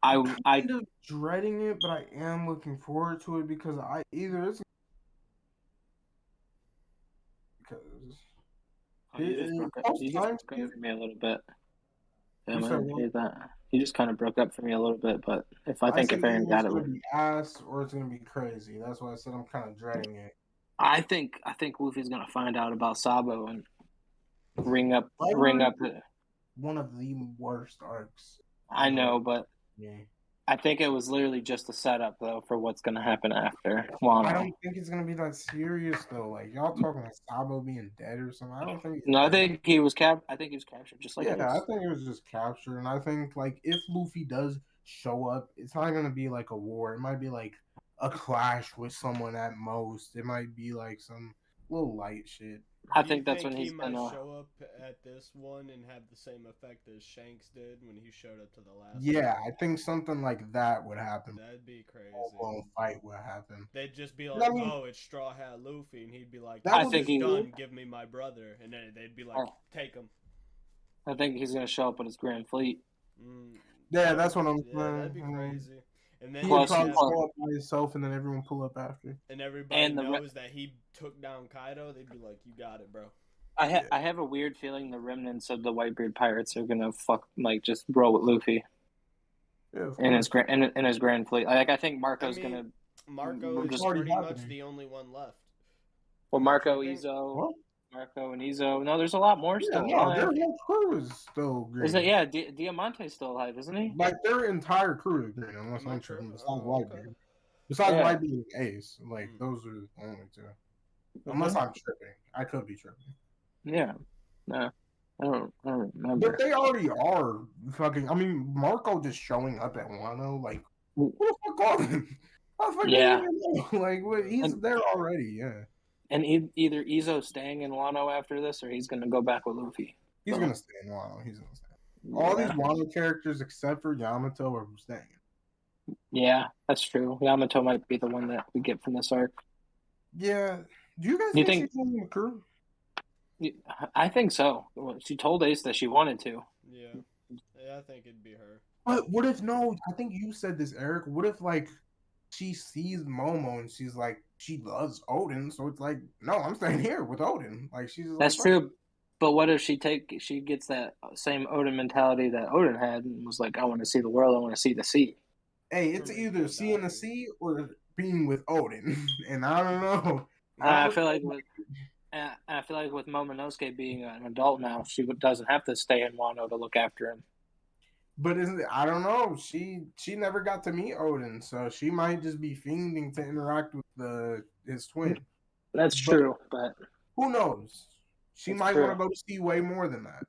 Speaker 3: I'm kind of dreading it, but I am looking forward to it because you
Speaker 2: just broke up for me a little bit. Yeah, man, he just kind of broke up for me a little bit, but if Aaron got it,
Speaker 3: it's gonna be ass or it's gonna be crazy. That's why I said I'm kind of dreading it.
Speaker 2: I think Luffy's gonna find out about Sabo and ring up
Speaker 3: one of the worst arcs.
Speaker 2: I know, but I think it was literally just a setup though for what's gonna happen after Wano.
Speaker 3: I don't think it's gonna be that serious though. Like y'all talking like Sabo being dead or something. I don't think.
Speaker 2: No, I think he was captured. Just like
Speaker 3: I think it was just captured, and I think like if Luffy does show up, it's not gonna be like a war. It might be like a clash with someone at most. It might be like some little light shit.
Speaker 2: I think that's when he's
Speaker 1: gonna show up at this one and have the same effect as Shanks did when he showed up to the last.
Speaker 3: Yeah, I think something like that would happen.
Speaker 1: That'd be crazy.
Speaker 3: A fight would happen.
Speaker 1: They'd just be like, "Oh, it's Straw Hat Luffy," and he'd be like,
Speaker 2: "I think he's
Speaker 1: done. Give me my brother," and then they'd be like, "Take him."
Speaker 2: I think he's gonna show up with his Grand Fleet.
Speaker 3: Yeah, that's what I'm
Speaker 1: saying. That'd be crazy. And then
Speaker 3: he would probably show up by himself, and then everyone pull up after.
Speaker 1: And everybody knows that he took down Kaido. They'd be like, "You got it, bro."
Speaker 2: I have a weird feeling the remnants of the Whitebeard pirates are gonna just roll with Luffy.
Speaker 3: Yeah,
Speaker 2: in his Grand Fleet. Like I think Marco's gonna.
Speaker 1: Marco is pretty much the only one left.
Speaker 2: Well, Marco, Izo. What? Marco and Izo. No, there's a lot more still alive.
Speaker 3: Their whole crew is still green.
Speaker 2: Is it? Yeah, Diamante's still alive, isn't he?
Speaker 3: Like their entire crew is green, unless I'm tripping. Besides Whitebeard. Besides Whitebeard and Ace, like those are the only two. Unless I'm tripping, I could be tripping.
Speaker 2: Yeah, no, I don't remember.
Speaker 3: But they already are fucking. I mean, Marco just showing up at Wano, like, what the fuck are them?
Speaker 2: Yeah,
Speaker 3: like he's there already. Yeah.
Speaker 2: And either Izo's staying in Wano after this, or he's gonna go back with Luffy.
Speaker 3: He's gonna stay in Wano. He's gonna stay. All these Wano characters, except for Yamato, are staying.
Speaker 2: Yeah, that's true. Yamato might be the one that we get from this arc.
Speaker 3: Yeah. Do you guys
Speaker 2: You
Speaker 3: think
Speaker 2: think?
Speaker 3: she's joining the crew?
Speaker 2: I think so. She told Ace that she wanted to.
Speaker 1: Yeah. Yeah, I think it'd be her.
Speaker 3: But what if no? I think you said this, Eric. What if like she sees Momo and she's like she loves Odin, so it's like no, I'm staying here with Odin. Like she's like
Speaker 2: That's true. But what if she gets that same Odin mentality that Odin had and was like, I want to see the world, I want to see the sea.
Speaker 3: Hey, it's either seeing the sea or being with Odin, and I don't know.
Speaker 2: I feel like with Momonosuke being an adult now, she doesn't have to stay in Wano to look after him.
Speaker 3: But isn't it, I don't know. She never got to meet Odin, so she might just be fiending to interact with his twin.
Speaker 2: That's true, but
Speaker 3: who knows? She might want to go see way more than that.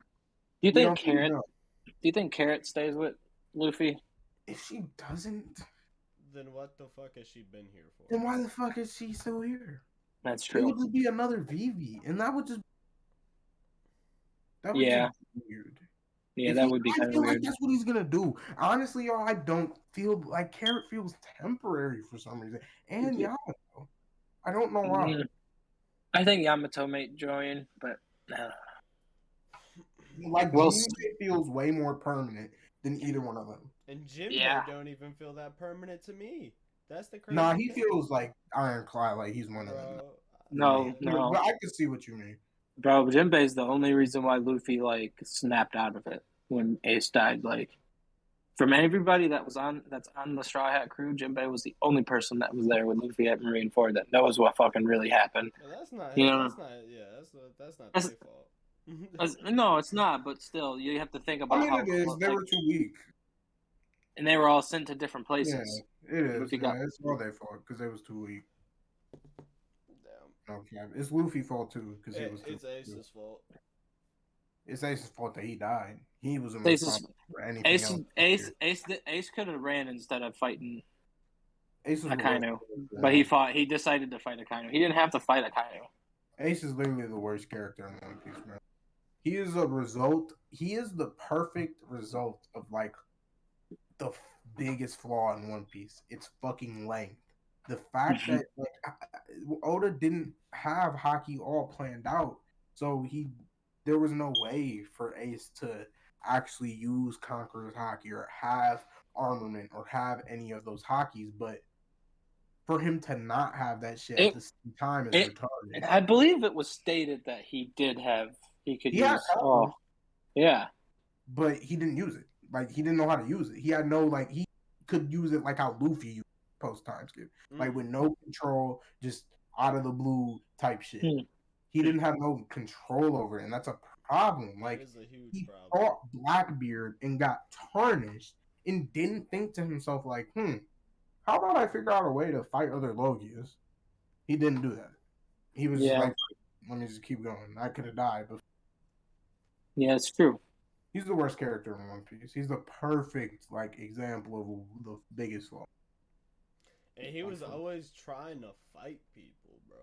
Speaker 2: Do you think Carrot? Do you think Carrot stays with Luffy?
Speaker 3: If she doesn't,
Speaker 1: then what the fuck has she been here for?
Speaker 3: Then why the fuck is she still here?
Speaker 2: That's true.
Speaker 3: It would just be another Vivi, and that would just
Speaker 2: just
Speaker 3: be weird.
Speaker 2: Yeah, that would be kind of weird.
Speaker 3: Like that's what he's gonna do. Honestly, y'all, I don't feel like Carrot feels temporary for some reason, and Yamato. I don't know why.
Speaker 2: I think Yamato may join, but
Speaker 3: like Jinbei feels way more permanent than either one of them.
Speaker 1: And Jinbei don't even feel that permanent to me. That's the crazy.
Speaker 3: Nah, he feels like Ironclad, like he's one of them.
Speaker 2: No.
Speaker 3: But I can see what you mean.
Speaker 2: Bro, Jinbei's the only reason why Luffy like snapped out of it when Ace died. Like, from everybody that's on the Straw Hat crew, Jinbei was the only person that was there with Luffy at Marineford that knows what fucking really happened.
Speaker 1: Well, that's not. That's not their fault.
Speaker 3: No,
Speaker 2: it's not. But still, you have to think about.
Speaker 3: I mean, it is. They were too weak,
Speaker 2: and they were all sent to different places.
Speaker 3: Yeah, it is. It's all their fault because they was too weak. Okay, it's Luffy's fault too because
Speaker 1: it's Ace's fault.
Speaker 3: It's Ace's fault that he died. He was
Speaker 2: responsible for anything else. Ace could have ran instead of fighting Akainu, but he decided to fight Akainu. He didn't have to fight Akainu.
Speaker 3: Ace is literally the worst character in One Piece, man. He is a result. He is the perfect result of like the biggest flaw in One Piece. It's fucking length. The fact that like Oda didn't have Haki all planned out, so there was no way for Ace to actually use Conqueror's Haki or have armament or have any of those Hakis, but for him to not have that shit at the same time is retarded.
Speaker 2: I believe it was stated that he could use. Oh, yeah,
Speaker 3: but he didn't use it. Like he didn't know how to use it. He had no he could use it like how Luffy used post time skip, like with no control, just out of the blue type shit. He didn't have no control over it, and that's a problem. Like he fought Blackbeard and got tarnished, and didn't think to himself like, how about I figure out a way to fight other Logias? He didn't do that. He was just like, let me just keep going. I could have died. But
Speaker 2: yeah, it's true.
Speaker 3: He's the worst character in One Piece. He's the perfect example of the biggest flaw.
Speaker 1: And he was always trying to fight people, bro.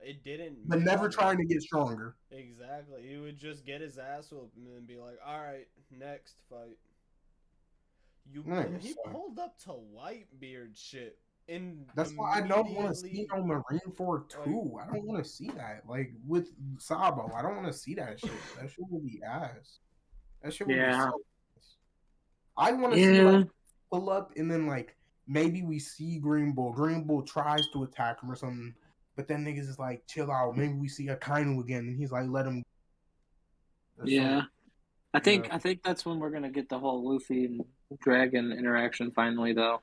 Speaker 1: It didn't.
Speaker 3: But never trying to get stronger.
Speaker 1: Exactly. He would just get his ass whooped and then be like, "All right, next fight." He pulled up to Whitebeard shit.
Speaker 3: That's why I don't want to see no Marineford 2. I don't want to see that. Like with Sabo, I don't want to see that shit. That shit will be ass. That shit will be so ass. I want to see pull up and then maybe we see Green Bull. Green Bull tries to attack him or something, but then niggas is like, chill out. Maybe we see Akainu again, and he's like, let him.
Speaker 2: I think that's when we're gonna get the whole Luffy and Dragon interaction finally, though.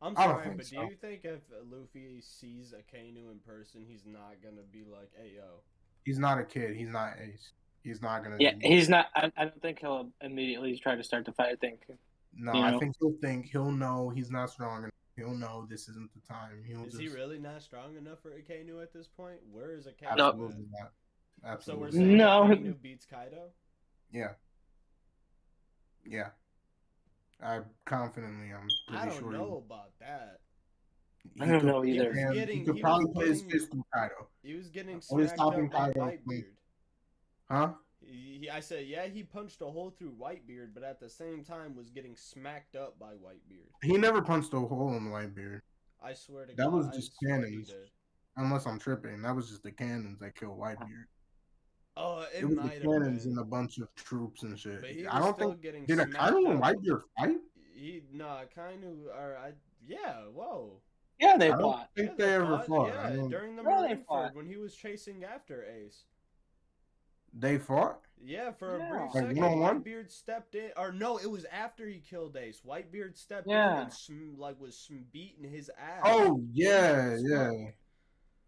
Speaker 1: I'm sorry, but do you think if Luffy sees Akainu in person, he's not gonna be like, "Hey, yo"?
Speaker 3: He's not a kid. He's not Ace. He's not gonna.
Speaker 2: Yeah, he's not. I don't think he'll immediately try to start the fight. I think.
Speaker 3: No, I think he'll know he's not strong enough. He'll know this isn't the time.
Speaker 1: Is he really not strong enough for Akainu at this point? Where is Akainu?
Speaker 3: Absolutely not. Absolutely.
Speaker 1: So we're saying Akainu beats Kaido?
Speaker 3: Yeah. Yeah. I'm pretty sure.
Speaker 2: I don't
Speaker 3: know
Speaker 2: about that. I don't know either.
Speaker 3: He could probably put his fist through Kaido.
Speaker 1: He was getting smacked up by Whitebeard.
Speaker 3: Huh?
Speaker 1: I said, yeah, he punched a hole through Whitebeard, but at the same time was getting smacked up by Whitebeard.
Speaker 3: He never punched a hole in Whitebeard.
Speaker 1: I swear to God.
Speaker 3: That was just cannons. unless I'm tripping. That was just the cannons that killed Whitebeard.
Speaker 1: Oh, it
Speaker 3: was the
Speaker 1: might have
Speaker 3: cannons
Speaker 1: been.
Speaker 3: and a bunch of troops and shit.
Speaker 1: But he
Speaker 3: I
Speaker 1: was
Speaker 3: don't
Speaker 1: still
Speaker 3: think
Speaker 1: getting
Speaker 3: did
Speaker 1: smacked
Speaker 3: Akainu and
Speaker 1: up.
Speaker 3: Whitebeard fight?
Speaker 1: Akainu, yeah, whoa.
Speaker 2: Yeah, they
Speaker 3: I don't
Speaker 2: fought.
Speaker 3: think
Speaker 1: Yeah,
Speaker 3: they ever
Speaker 1: fought.
Speaker 3: fought.
Speaker 1: Yeah, during the
Speaker 2: Yeah, they fought.
Speaker 1: Marineford when he was chasing after Ace.
Speaker 3: They fought?
Speaker 1: Yeah, for a brief
Speaker 3: Like
Speaker 1: second,
Speaker 3: one-on-one?
Speaker 1: Whitebeard stepped in. Or no, it was after he killed Ace. Whitebeard stepped in
Speaker 2: Yeah.
Speaker 1: and was beating his ass.
Speaker 3: Oh yeah,
Speaker 1: Dangerous,
Speaker 3: yeah.
Speaker 1: fuck.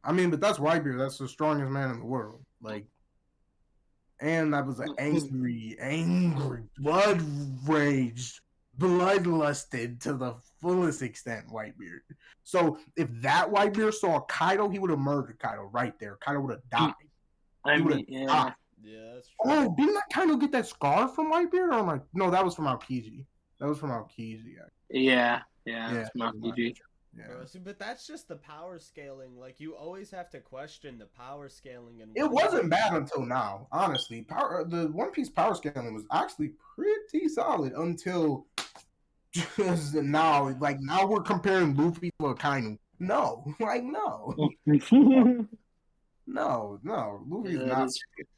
Speaker 3: I mean, but that's Whitebeard. That's the strongest man in the world. Like, and that was an angry, blood raged, bloodlusted to the fullest extent Whitebeard. So if that Whitebeard saw Kaido, he would have murdered Kaido right there. Kaido would have died.
Speaker 2: I mean, yeah.
Speaker 1: Yeah, that's true.
Speaker 3: Oh, didn't that Kaido get that scar from Whitebeard? Or am I... No, that was from Aokiji. That was from Aokiji.
Speaker 2: Yeah. It's Aokiji.
Speaker 3: Yeah.
Speaker 1: Bro, see, but that's just the power scaling. Like, you always have to question the power scaling. And
Speaker 3: It wasn't bad until now, honestly. The One Piece power scaling was actually pretty solid until just now. Like, now we're comparing Luffy to Akainu. No, like, no. No. Luffy's not.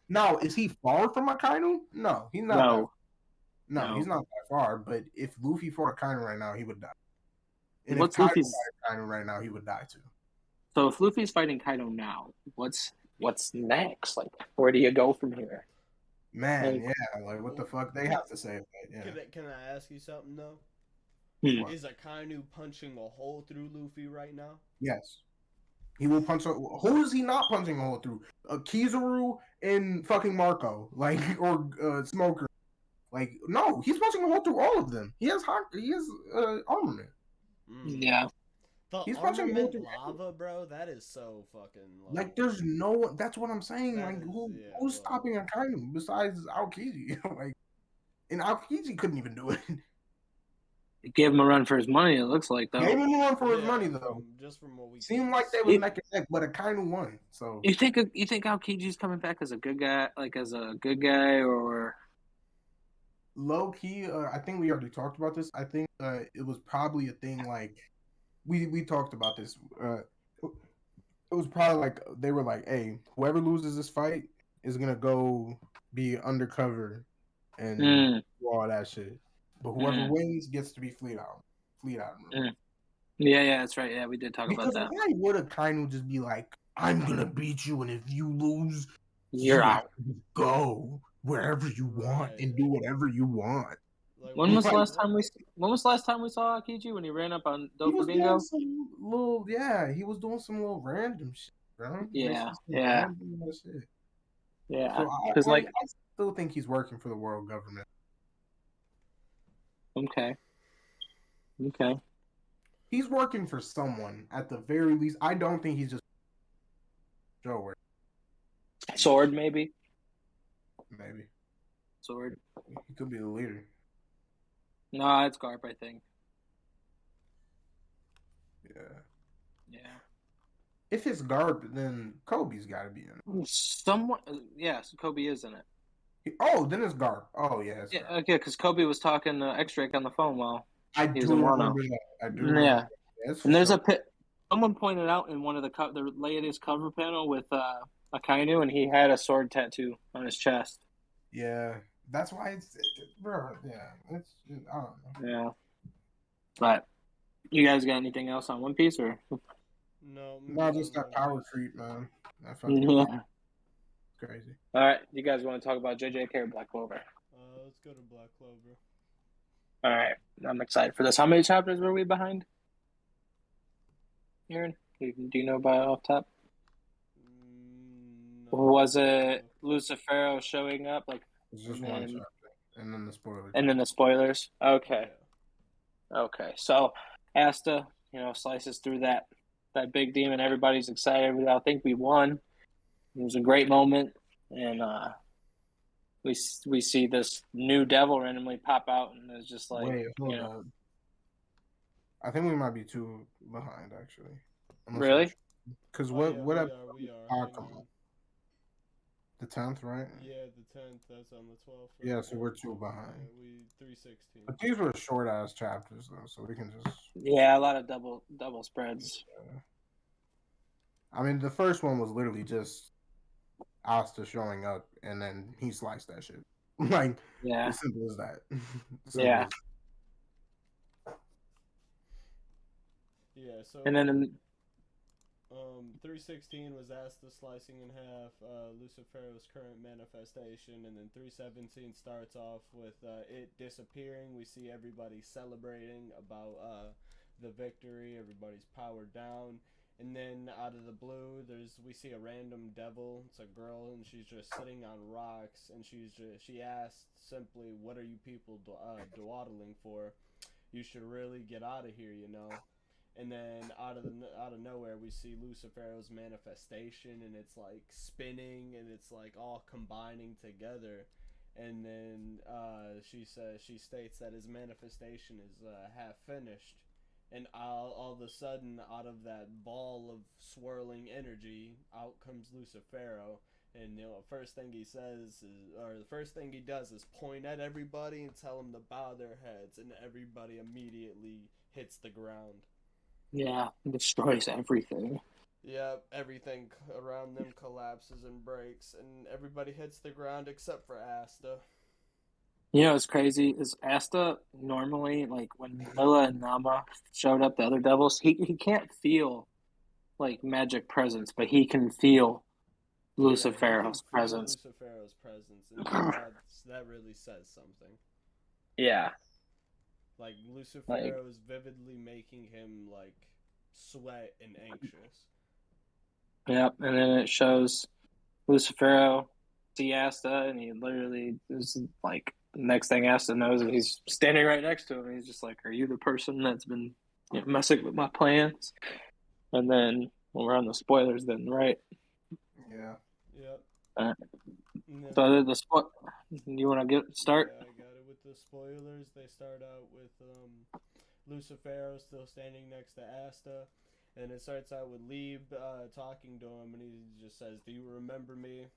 Speaker 3: Now, is he far from Akainu? No, he's not. No, he's not that far. But if Luffy fought Akainu right now, he would die. And if Kaido fought Akainu right now, he would die too.
Speaker 2: So if Luffy's fighting Kaido now, what's next? Like, where do you go from here?
Speaker 3: Man, yeah, like what the fuck they have to say about it? Yeah.
Speaker 1: Can I ask you something though? Is Akainu punching a hole through Luffy right now?
Speaker 3: Yes. He will punch. Who is he not punching a hole through? Kizaru and fucking Marco, like, or Smoker. Like, no, he's punching a hole through all of them. He has armament.
Speaker 2: Yeah.
Speaker 1: He's punching a hole through lava, bro. That is so fucking.
Speaker 3: Like, there's no. That's what I'm saying. Like, who's stopping Akainu besides Aokiji? Like, and Aokiji couldn't even do it.
Speaker 2: Gave him a run for his money. It looks like though.
Speaker 3: Gave him a run for his money though.
Speaker 1: Just from what we
Speaker 3: seemed like they was neck and neck, but Akainu won. So
Speaker 2: you think Aokiji's coming back as a good guy, or
Speaker 3: low key? I think we already talked about this. I think it was probably a thing like we talked about this. It was probably like they were like, "Hey, whoever loses this fight is gonna go be undercover and do all that shit." But whoever wins gets to be fleet out.
Speaker 2: Yeah, that's right. Yeah, we did talk about that.
Speaker 3: Why would Akainu just be like, "I'm gonna beat you, and if you lose,
Speaker 2: you're out.
Speaker 3: Go wherever you want and do whatever you want."
Speaker 2: Like, when was the last time we saw Aokiji when he ran up on Doflamingo?
Speaker 3: He was doing some little random shit, bro.
Speaker 2: Yeah.
Speaker 3: Because so I still think he's working for the world government.
Speaker 2: Okay.
Speaker 3: He's working for someone at the very least. I don't think he's just Joe.
Speaker 2: Sword, maybe. Sword.
Speaker 3: He could be the leader.
Speaker 2: No, it's Garp, I think. Yeah.
Speaker 3: If it's Garp, then Kobe's got to be in it.
Speaker 2: Somewhat. Yes, Kobe is in it.
Speaker 3: Then it's Garp. Oh, yeah. It's Garp.
Speaker 2: Okay, because Kobe was talking to X-Drake on the phone while
Speaker 3: I
Speaker 2: he was in Wano. Yeah. And there's a pit. Someone pointed out in one of the latest cover panel with Akainu, and he had a sword tattoo on his chest.
Speaker 3: Yeah, that's why bro. Yeah, I don't know.
Speaker 2: Yeah. But you guys got anything else on One Piece or?
Speaker 3: No, just that power creep, man. Crazy.
Speaker 2: All right, you guys want to talk about JJK or Black Clover?
Speaker 1: Let's go to Black Clover.
Speaker 2: All right, I'm excited for this. How many chapters were we behind? Aaron, do you know by off top? No. Was it Lucifero showing up? Like,
Speaker 3: it's just one chapter, and then the spoilers.
Speaker 2: And then the spoilers. Okay. Okay. So Asta, slices through that big demon. Everybody's excited. I think we won. It was a great moment, and we see this new devil randomly pop out, and it's just like,
Speaker 3: wait, hold on. I think we might be two behind, actually.
Speaker 2: Really?
Speaker 3: Because
Speaker 1: we are.
Speaker 3: The 10th, right?
Speaker 1: Yeah, the 10th. That's on the 12th. Right?
Speaker 3: Yeah, so we're two behind.
Speaker 1: We 316.
Speaker 3: But these were short ass chapters though, so we can just.
Speaker 2: Yeah, a lot of double spreads.
Speaker 3: I mean, the first one was literally just Asta showing up, and then he sliced that shit. Like,
Speaker 2: Yeah.
Speaker 3: as simple as that.
Speaker 2: Yeah.
Speaker 1: Yeah, so
Speaker 2: And then
Speaker 1: 316 was Asta slicing in half Lucifero's current manifestation, and then 317 starts off with it disappearing. We see everybody celebrating about the victory. Everybody's powered down, and then out of the blue, we see a random devil. It's a girl, and she's just sitting on rocks, and she asks simply, "What are you people dawdling for? You should really get out of here, you know." And then out of nowhere we see Lucifero's manifestation, and it's like spinning, and it's like all combining together. And then she states that his manifestation is half finished, and all of a sudden, out of that ball of swirling energy, out comes Lucifero. And the first thing he says is, or the first thing he does, is point at everybody and tell them to bow their heads, and everybody immediately hits the ground.
Speaker 2: Yeah, destroys everything.
Speaker 1: Yeah, everything around them collapses and breaks, and everybody hits the ground except for Asta.
Speaker 2: You know what's crazy is Asta normally, like when Lila and Nama showed up, the other devils, he can't feel like magic presence, but he can feel Lucifero's presence.
Speaker 1: Lucifero's presence, and that really says something.
Speaker 2: Yeah.
Speaker 1: Like, Lucifero is vividly making him, like, sweat and anxious.
Speaker 2: Yep, and then it shows Lucifero see Asta, and he literally is like, next thing Asta knows is he's standing right next to him. He's just like, "Are you the person that's been messing with my plans?" And then when we're on the spoilers, then right?
Speaker 3: Yeah.
Speaker 1: Yep.
Speaker 2: So you want to start?
Speaker 1: Yeah, I got it with the spoilers. They start out with Lucifero still standing next to Asta, and it starts out with Lieb talking to him, and he just says, "Do you remember me?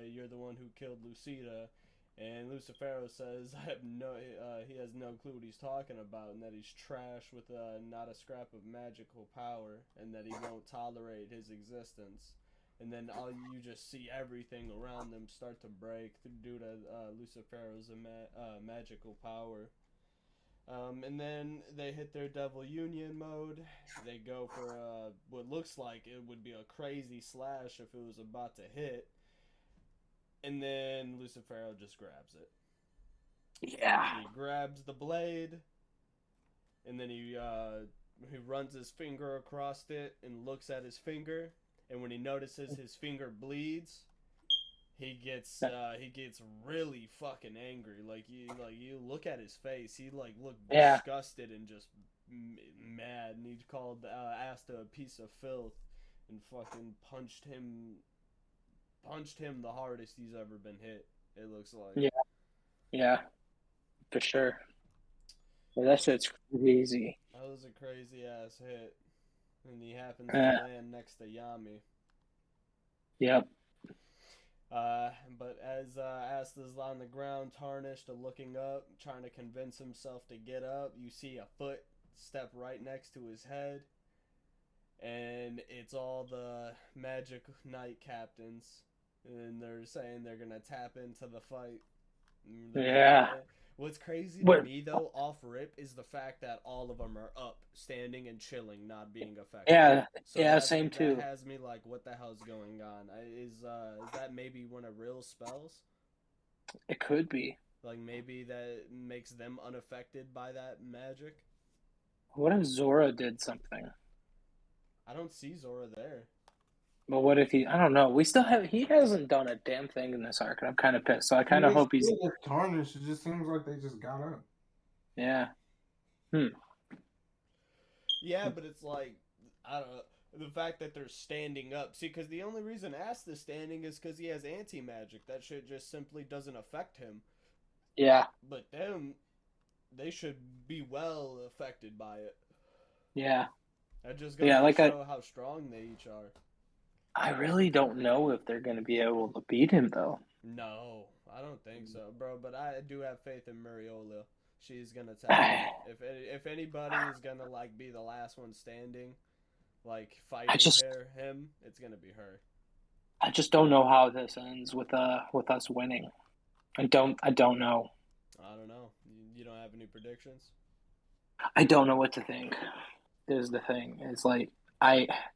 Speaker 1: You're the one who killed Lucida." And Lucifero says, "I have no." He has no clue what he's talking about, and that he's trash with not a scrap of magical power, and that he won't tolerate his existence. And then you just see everything around them start to break due to Lucifero's magical power. And then they hit their Devil Union mode. They go for what looks like it would be a crazy slash if it was about to hit. And then Lucifero just grabs it.
Speaker 2: Yeah.
Speaker 1: He grabs the blade, and then he runs his finger across it and looks at his finger. And when he notices his finger bleeds, he gets really fucking angry. Like you look at his face, he like looked disgusted and just mad. And he called Asta a piece of filth, and fucking punched him the hardest he's ever been hit. It looks like.
Speaker 2: Yeah, for sure. Well, that shit's crazy.
Speaker 1: That was a crazy ass hit. And he happens to land next to Yami.
Speaker 2: Yep.
Speaker 1: But as Asta's on the ground, tarnished, looking up, trying to convince himself to get up, you see a foot step right next to his head. And it's all the Magic Knight captains. And they're saying they're going to tap into the fight.
Speaker 2: Yeah.
Speaker 1: What's crazy to me, though, off rip, is the fact that all of them are up, standing and chilling, not being affected.
Speaker 2: Yeah, so same too.
Speaker 1: That has me like, what the hell's going on? Is that maybe one of Rill's spells?
Speaker 2: It could be.
Speaker 1: Like, maybe that makes them unaffected by that magic?
Speaker 2: What if Zora did something?
Speaker 1: I don't see Zora there.
Speaker 2: But what if he? I don't know. He hasn't done a damn thing in this arc, and I'm kind of pissed. So I kind of hope he's
Speaker 3: tarnished. It just seems like they just got up.
Speaker 2: Yeah.
Speaker 1: Yeah, but it's like, I don't know. The fact that they're standing up. See, because the only reason Asta's standing is because he has anti-magic. That shit just simply doesn't affect him.
Speaker 2: Yeah.
Speaker 1: But them, they should be well affected by it.
Speaker 2: Yeah.
Speaker 1: That just goes to show how strong they each are.
Speaker 2: I really don't know if they're going to be able to beat him, though.
Speaker 1: No, I don't think so, bro. But I do have faith in Mariola. She's gonna tell me if anybody is gonna like be the last one standing, like fighting him, it's gonna be her.
Speaker 2: I just don't know how this ends with us winning. I don't know.
Speaker 1: I don't know. You don't have any predictions?
Speaker 2: I don't know what to think. Is the thing. It's like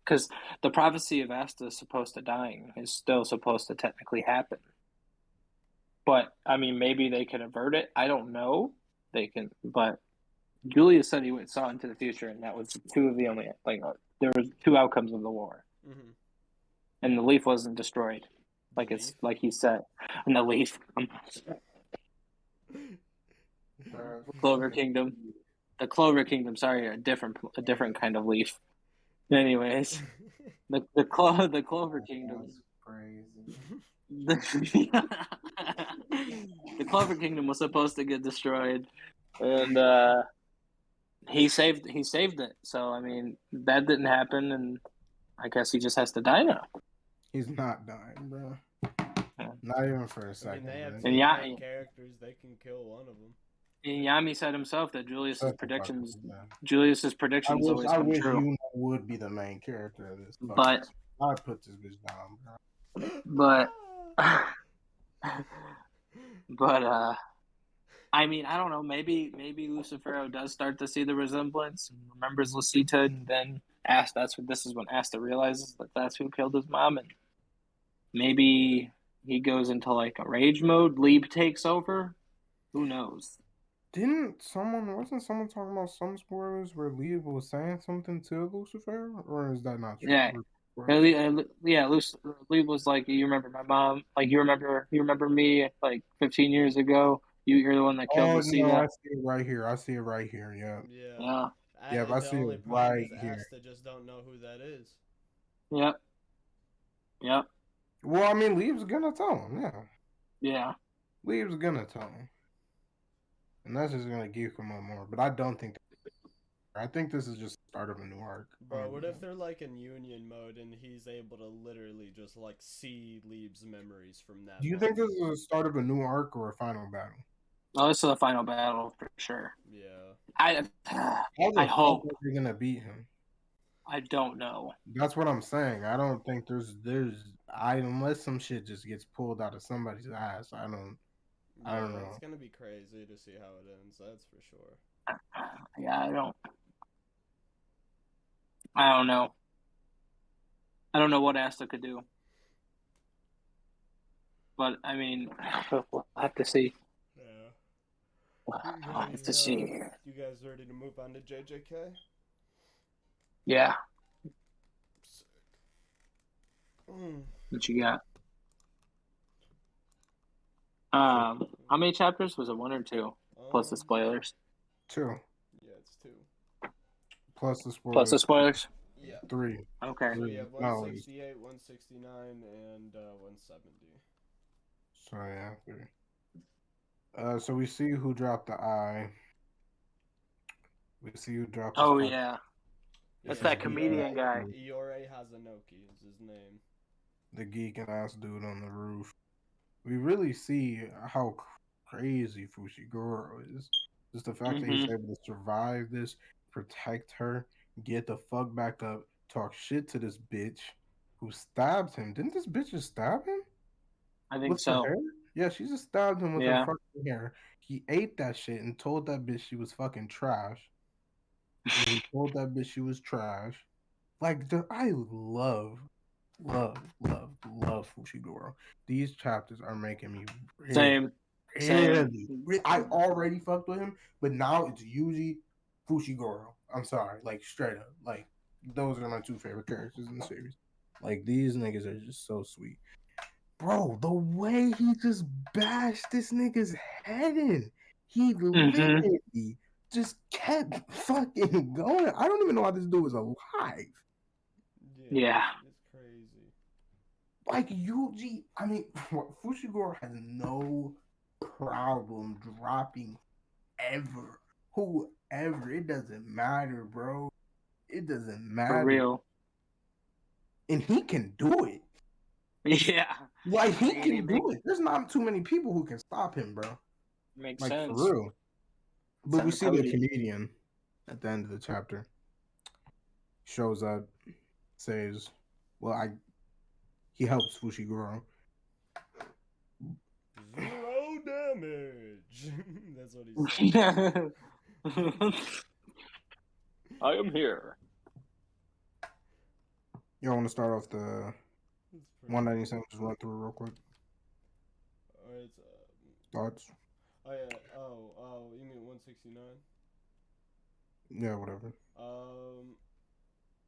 Speaker 2: because the prophecy of Asta is supposed to dying is still supposed to technically happen. But I mean, maybe they can avert it. I don't know. They can, but Julius said he saw into the future, and that was two of the only there was two outcomes of the war, and the leaf wasn't destroyed, like he said, and the leaf, Clover Kingdom, the Clover Kingdom. Sorry, a different kind of leaf. Anyways, the Clover Kingdom. Crazy. The Clover Kingdom was supposed to get destroyed, and he saved it. So I mean, that didn't happen, and I guess he just has to die now.
Speaker 3: He's not dying, bro. Not even for a second.
Speaker 1: I mean, they have two main characters. They can kill one of them.
Speaker 2: And Yami said himself that Julius's predictions always come true.
Speaker 3: You would be the main character of this.
Speaker 2: But
Speaker 3: I put this bitch down,
Speaker 2: bro. But I mean, I don't know. Maybe Lucifero does start to see the resemblance, and remembers Lucita, and then this is when Asta realizes that that's who killed his mom, and maybe he goes into like a rage mode. Lieb takes over. Who knows?
Speaker 3: Wasn't someone talking about some spoilers where Lieb was saying something to Lucifer, or is that not true?
Speaker 2: Yeah. Lieb was like, "You remember my mom? Like you remember me like 15 years ago? You're the one that killed Lucita."
Speaker 3: No, I see it right here. Yeah. Yeah, I see it right here.
Speaker 1: Asta just don't know who that is.
Speaker 2: Yep.
Speaker 3: Well, I mean, Lieb's gonna tell him. Yeah.
Speaker 2: Yeah.
Speaker 3: Lieb's gonna tell him. And that's just gonna geek him up more. But I don't think. I think this is just the start of a new arc.
Speaker 1: Bro, what if they're like in union mode and he's able to literally just like see Lieb's memories from that?
Speaker 3: Do you think this is the start of a new arc or a final battle?
Speaker 2: Oh, this is a final battle for sure.
Speaker 1: Yeah.
Speaker 3: I hope they're gonna beat him.
Speaker 2: I don't know.
Speaker 3: That's what I'm saying. I don't think there's unless some shit just gets pulled out of somebody's ass. I don't know.
Speaker 1: It's gonna be crazy to see how it ends. That's for sure.
Speaker 2: Yeah, I don't know. I don't know what Asta could do. But I mean, we'll have to see.
Speaker 1: Yeah.
Speaker 2: We'll have to see.
Speaker 1: You guys ready to move on to JJK?
Speaker 2: Yeah. What you got? How many chapters? Was it 1 or 2? Plus the spoilers.
Speaker 3: 2.
Speaker 1: Yeah, it's 2.
Speaker 3: Plus the spoilers.
Speaker 2: Plus the spoilers?
Speaker 1: Yeah.
Speaker 2: 3. Okay.
Speaker 1: So we have 168, 169, and 170.
Speaker 3: So yeah, 3. So we see who dropped the eye. We see who dropped the
Speaker 2: Oh, yeah. That's that comedian guy.
Speaker 1: Iore Hazanoki is his name.
Speaker 3: The geeking ass dude on the roof. We really see how crazy Fushiguro is. Just the fact that he's able to survive this, protect her, get the fuck back up, talk shit to this bitch who stabbed him. Didn't this bitch just stab him?
Speaker 2: I think so.
Speaker 3: Yeah, she just stabbed him with her fucking hair. He ate that shit and told that bitch she was fucking trash. And he told that bitch she was trash. Like, I love Fushiguro. These chapters are making me
Speaker 2: Same.
Speaker 3: I already fucked with him, but now it's Yuji, Fushiguro. I'm sorry, like straight up, like those are my 2 favorite characters in the series. Like these niggas are just so sweet, bro. The way he just bashed this nigga's head in, he literally just kept fucking going. I don't even know how this dude was alive.
Speaker 2: Yeah.
Speaker 1: It's crazy.
Speaker 3: Like Yuji, I mean, Fushiguro has no problem dropping whoever. It doesn't matter, bro. It doesn't matter.
Speaker 2: For real.
Speaker 3: And he can do it.
Speaker 2: Yeah.
Speaker 3: Like, he can do it. There's not too many people who can stop him, bro.
Speaker 2: Makes sense.
Speaker 3: For real. But we see the comedian at the end of the chapter. Shows up. says, well, he helps Fushiguro.
Speaker 1: 0 damage. That's what he said.
Speaker 2: I am here.
Speaker 3: You want to start off the 197? Just run through it real quick.
Speaker 1: Alright.
Speaker 3: Thoughts?
Speaker 1: Oh yeah. Oh, you mean 169?
Speaker 3: Yeah, whatever.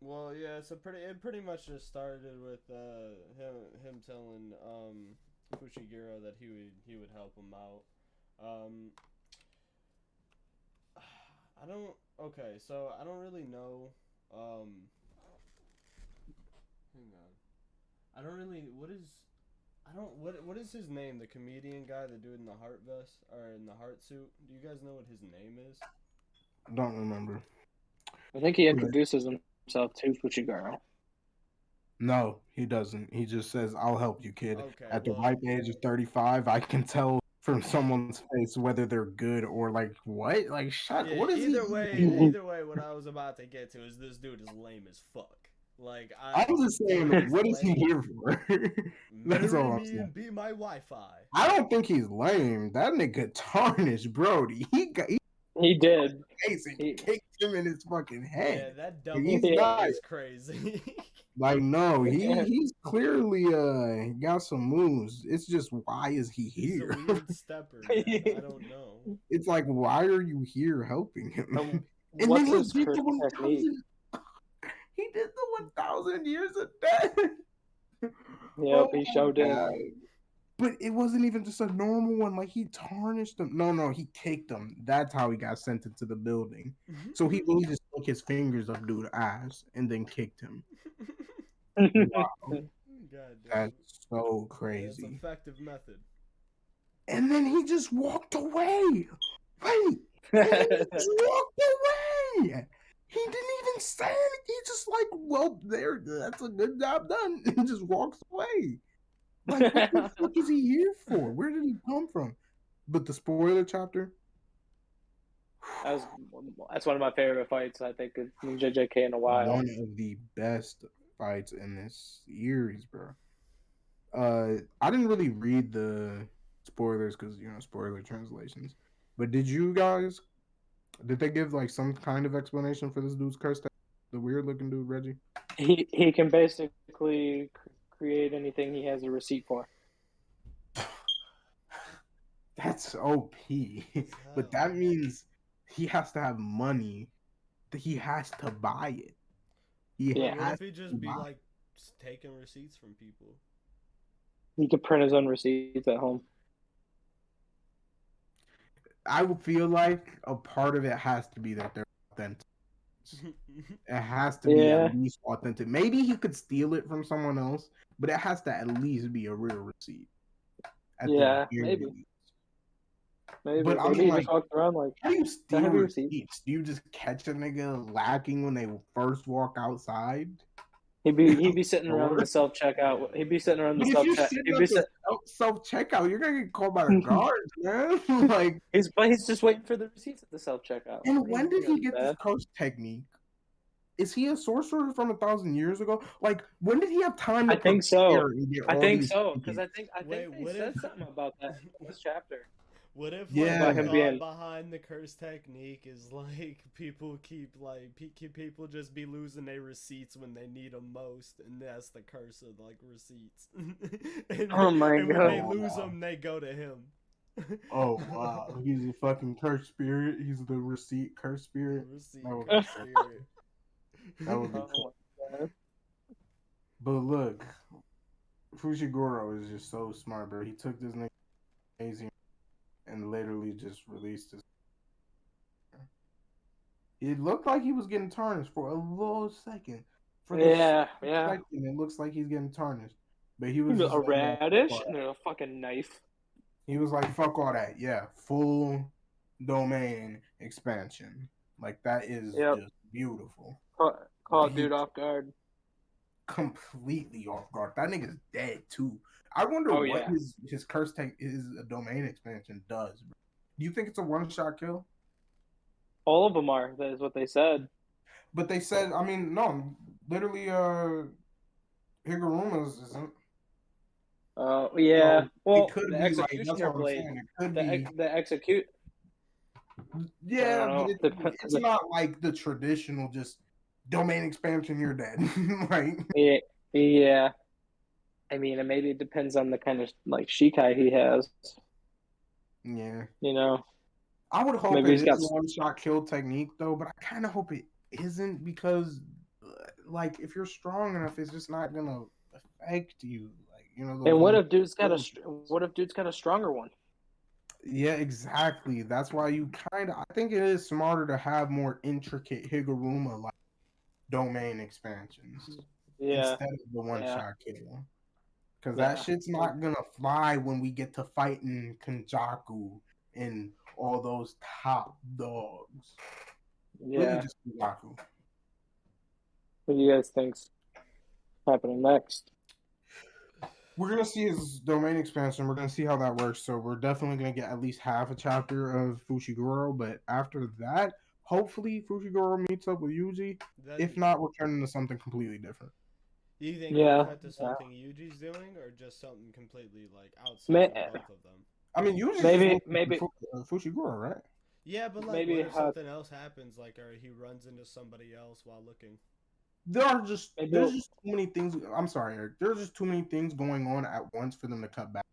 Speaker 1: Well, yeah. It pretty much just started with him telling Fushiguro that he would help him out. I don't. Okay, so I don't really know. Hang on. I don't really. What is his name? The comedian guy, the dude in the heart vest or in the heart suit. Do you guys know what his name is?
Speaker 3: I don't remember.
Speaker 2: I think he introduces himself to Fushiguro.
Speaker 3: No, he doesn't. He just says, "I'll help you, kid."
Speaker 1: Okay,
Speaker 3: At the ripe age of 35, I can tell from someone's face whether they're good or like what. Like, shut.
Speaker 1: Yeah,
Speaker 3: what is
Speaker 1: either
Speaker 3: he?
Speaker 1: way, either way, what I was about to get to is this dude is lame as fuck. Like
Speaker 3: I'm just saying, what is he here for? That's all I'm
Speaker 1: Marry me
Speaker 3: saying.
Speaker 1: and be my Wi-Fi.
Speaker 3: I don't think he's lame. That nigga tarnished Brody.
Speaker 2: He did.
Speaker 3: He kicked him in his fucking head.
Speaker 1: Yeah, that double
Speaker 3: He's
Speaker 1: kick
Speaker 3: not
Speaker 1: is crazy.
Speaker 3: like no, he's clearly got some moves. It's just why is he
Speaker 1: He's
Speaker 3: here?
Speaker 1: a weird stepper, man. I don't know.
Speaker 3: It's like why are you here helping him? And
Speaker 2: What's
Speaker 3: then
Speaker 2: his curse technique?
Speaker 3: He did the 1,000 years of death.
Speaker 2: Yep, he showed it.
Speaker 3: But it wasn't even just a normal one. Like he tarnished him. No, he kicked him. That's how he got sent into the building. So he really just took his fingers up dude's ass and then kicked him. Wow.
Speaker 1: God damn.
Speaker 3: That's so crazy.
Speaker 1: That's effective method.
Speaker 3: And then he just walked away. Wait, he just walked away. He didn't even say anything. He just like, well, that's a good job done. And just walks away. Like, what the fuck is he here for? Where did he come from? But the spoiler chapter.
Speaker 2: That's one of my favorite fights, I think, in JJK in a while.
Speaker 3: One of the best fights in this series, bro. I didn't really read the spoilers because spoiler translations. But did they give like some kind of explanation for this dude's curse? The weird looking dude, Reggie.
Speaker 2: He can basically create anything he has a receipt for.
Speaker 3: That's OP. But that means he has to have money. He has to buy it.
Speaker 1: What if he just be like taking receipts from people?
Speaker 2: He could print his own receipts at home.
Speaker 3: I would feel like a part of it has to be that they're authentic. It has to be at least authentic. Maybe he could steal it from someone else, but it has to at least be a real receipt.
Speaker 2: Maybe.
Speaker 3: But I mean,
Speaker 2: he
Speaker 3: like,
Speaker 2: just walked around like,
Speaker 3: how do you steal receipts? Do you just catch a nigga lacking when they first walk outside?
Speaker 2: He'd be sitting around the self checkout. He'd be sitting around the
Speaker 3: self checkout. You're gonna get called by the guards, man. Like
Speaker 2: he's just waiting for the receipts at the self checkout.
Speaker 3: And when did he get this curse technique? Is he a sorcerer from 1,000 years ago? Like, when did he have time to
Speaker 2: I think so.
Speaker 3: I
Speaker 2: think so because I think they said something about that in this chapter.
Speaker 1: What if behind the curse technique is like people just be losing their receipts when they need them most, and that's the curse of like receipts.
Speaker 2: My God!
Speaker 1: When they lose them, they go to him.
Speaker 3: Oh wow, he's a fucking curse spirit. He's the receipt curse spirit. That would be cool. But look, Fushiguro is just so smart, bro. He took this nigga amazing and literally just released his. It looked like he was getting tarnished for a little second.
Speaker 2: Second,
Speaker 3: it looks like he's getting tarnished, but he was
Speaker 2: a radish and a fucking knife.
Speaker 3: He was like, "Fuck all that, yeah, full domain expansion. Like that is just beautiful."
Speaker 2: Caught dude off guard.
Speaker 3: Completely off guard. That nigga's dead too. I wonder what his curse his domain expansion does. Bro. Do you think it's a one-shot kill?
Speaker 2: All of them are. That is what they said.
Speaker 3: But they said, I mean, no. literally Higuruma's isn't.
Speaker 2: Yeah.
Speaker 3: So
Speaker 2: Well,
Speaker 3: it could
Speaker 2: the
Speaker 3: be like that's
Speaker 2: executioner
Speaker 3: what I'm
Speaker 2: blade,
Speaker 3: saying. It could
Speaker 2: the
Speaker 3: be
Speaker 2: the execute. I
Speaker 3: yeah,
Speaker 2: don't
Speaker 3: but
Speaker 2: know.
Speaker 3: it's not like the traditional just domain expansion. You're dead, right?
Speaker 2: Yeah, yeah. I mean, and maybe it depends on the kind of like Shikai he has.
Speaker 3: Yeah.
Speaker 2: You know,
Speaker 3: I would hope
Speaker 2: maybe
Speaker 3: it
Speaker 2: he's got.
Speaker 3: is one shot kill technique though, but I kind of hope it isn't because, like, if you're strong enough, it's just not gonna affect you. Like, those.
Speaker 2: And what if dude's got a stronger one?
Speaker 3: Yeah, exactly. That's why you kind of. I think it is smarter to have more intricate Higuruma like domain expansions
Speaker 2: Yeah,
Speaker 3: instead of the one
Speaker 2: yeah,
Speaker 3: shot kill. Because that
Speaker 2: yeah,
Speaker 3: shit's not gonna fly when we get to fighting Kenjaku and all those top dogs. Really,
Speaker 2: yeah.
Speaker 3: just Kenjaku.
Speaker 2: What do you guys think's happening next?
Speaker 3: We're gonna see his domain expansion. We're gonna see how that works. So we're definitely gonna get at least half a chapter of Fushiguro. But after that, hopefully Fushiguro meets up with Yuji. If not, we're turning to something completely different.
Speaker 1: Do you think
Speaker 2: Yeah,
Speaker 1: we'll cut to something Yuji's doing, or just something completely like outside of both of them?
Speaker 3: I mean, Yuji's
Speaker 2: maybe
Speaker 3: Fushiguro, right?
Speaker 1: Yeah, but like,
Speaker 2: maybe
Speaker 1: what if something else happens, like, or he runs into somebody else while looking?
Speaker 3: There's just too many things. I'm sorry, Eric. There's just too many things going on at once for them to cut back.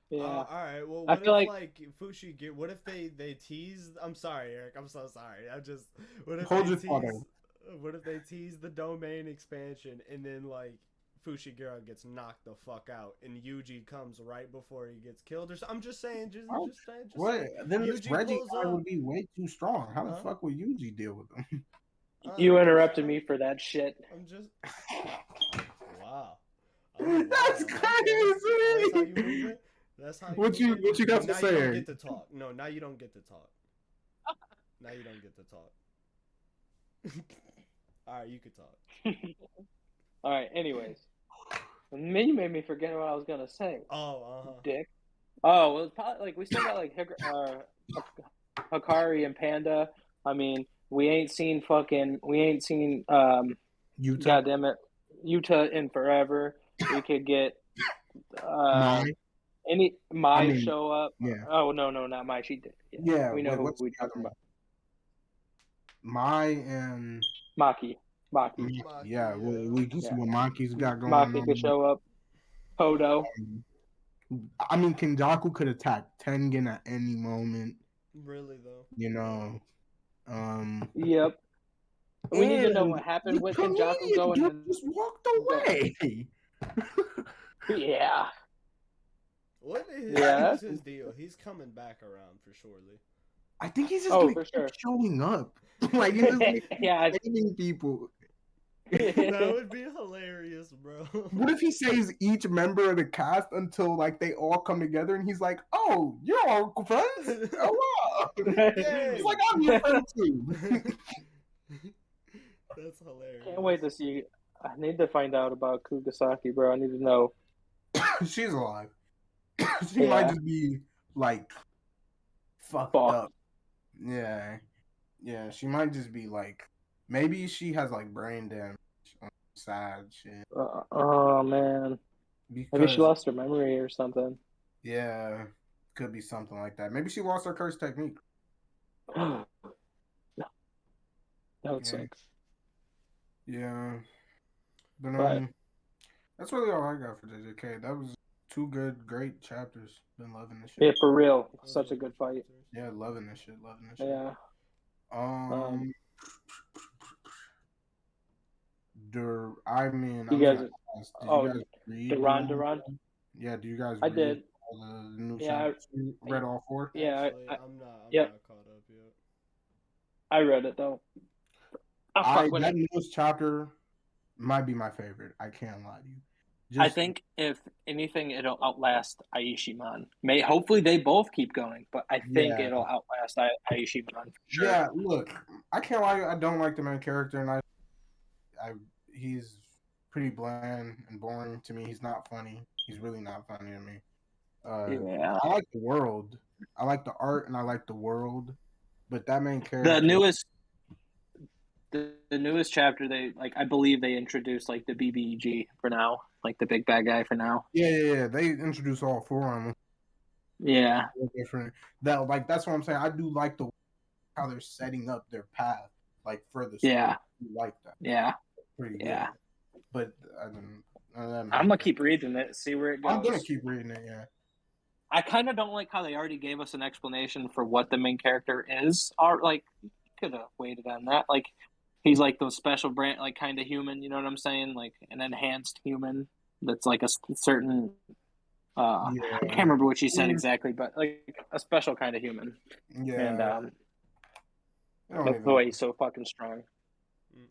Speaker 2: Yeah.
Speaker 1: All right. Well, what if like Fushi? What if they tease? I'm sorry, Eric. I'm so sorry. What if they tease? What if they tease the domain expansion and then like Fushiguro gets knocked the fuck out and Yuji comes right before he gets killed? Or I'm just saying, just
Speaker 3: what? Then
Speaker 1: Yuji
Speaker 3: this Reggie guy would be way too strong. How the fuck would Yuji deal with him?
Speaker 2: You interrupted me for that shit.
Speaker 1: I'm just. Wow.
Speaker 3: That's crazy.
Speaker 1: That's how you move it. That's how you.
Speaker 3: What you got to say?
Speaker 1: Now you don't get to talk. No, now you don't get to talk. Now you don't get to talk. All right, you could talk.
Speaker 2: All right. Anyways, you made me forget what I was gonna say.
Speaker 1: Oh,
Speaker 2: dick. Oh, well, it's probably like we still got like Hikari and Panda. I mean, we ain't seen
Speaker 3: Yuta.
Speaker 2: Goddamn it, Yuta in forever. We could get Mai show up.
Speaker 3: Yeah.
Speaker 2: Oh no, not Mai. She did.
Speaker 3: Yeah.
Speaker 2: We know who we talking about.
Speaker 3: Mai and
Speaker 2: Maki.
Speaker 3: Yeah, we can see what Maki's got going
Speaker 2: on. Maki
Speaker 3: could
Speaker 2: could show up. Podo.
Speaker 3: I mean, Kenjaku could attack Tengen at any moment.
Speaker 1: Really though.
Speaker 2: Yep. We need to know what happened with Kenjaku going.
Speaker 3: Just walked away.
Speaker 2: Yeah.
Speaker 1: What is his deal? He's coming back around for surely.
Speaker 3: I think he's just showing up. Like he's just dating people.
Speaker 1: That would be hilarious, bro.
Speaker 3: What if he saves each member of the cast until like they all come together and he's like, "Oh, you're all friends? Oh wow!" He's like, "I'm your friend too."
Speaker 1: That's hilarious.
Speaker 2: Can't wait to see. I need to find out about Kugasaki, bro. I need to know.
Speaker 3: She's alive. She might just be like fucked up. Yeah. She might just be like, maybe she has like brain damage, sad shit.
Speaker 2: Oh man. Maybe she lost her memory or something.
Speaker 3: Yeah, could be something like that. Maybe she lost her curse technique.
Speaker 2: No. That would suck.
Speaker 3: Yeah. But that's really all I got for JJK. That was 2 great chapters. Been loving this shit.
Speaker 2: Yeah, for real. Such a good fight.
Speaker 3: Yeah, loving this shit.
Speaker 2: Yeah.
Speaker 3: I mean,
Speaker 2: you guys
Speaker 3: read
Speaker 2: Duran?
Speaker 3: Yeah, do you guys
Speaker 2: I did.
Speaker 3: The new chapters? Read all 4?
Speaker 1: Yeah,
Speaker 2: actually,
Speaker 1: I'm not caught up yet.
Speaker 2: I read it though.
Speaker 3: That newest chapter might be my favorite. I can't lie to you.
Speaker 2: I think if anything, it'll outlast Aishiman. Hopefully they both keep going, but I think it'll outlast Aishiman for sure.
Speaker 3: Yeah, look, I can't lie. I don't like the main character, and he's pretty bland and boring to me. He's not funny. He's really not funny to me. I like the world. I like the art, and I like the world. But that main character,
Speaker 2: the newest chapter, they I believe they introduced the BBG for now, the big bad guy for now.
Speaker 3: Yeah. They introduced all four of them.
Speaker 2: Yeah.
Speaker 3: Different. That's what I'm saying. I do like how they're setting up their path, for the story.
Speaker 2: Yeah.
Speaker 3: I like that.
Speaker 2: Yeah.
Speaker 3: Pretty good.
Speaker 2: Yeah.
Speaker 3: But
Speaker 2: I'm gonna keep reading it, see where it goes.
Speaker 3: I'm gonna keep reading it. Yeah.
Speaker 2: I kind of don't like how they already gave us an explanation for what the main character is. Could have waited on that. He's the special brand, kind of human. You know what I'm saying? An enhanced human that's a certain. I can't remember what she said exactly, but a special kind of human.
Speaker 3: Yeah.
Speaker 2: And that's the way he's so fucking strong.
Speaker 3: It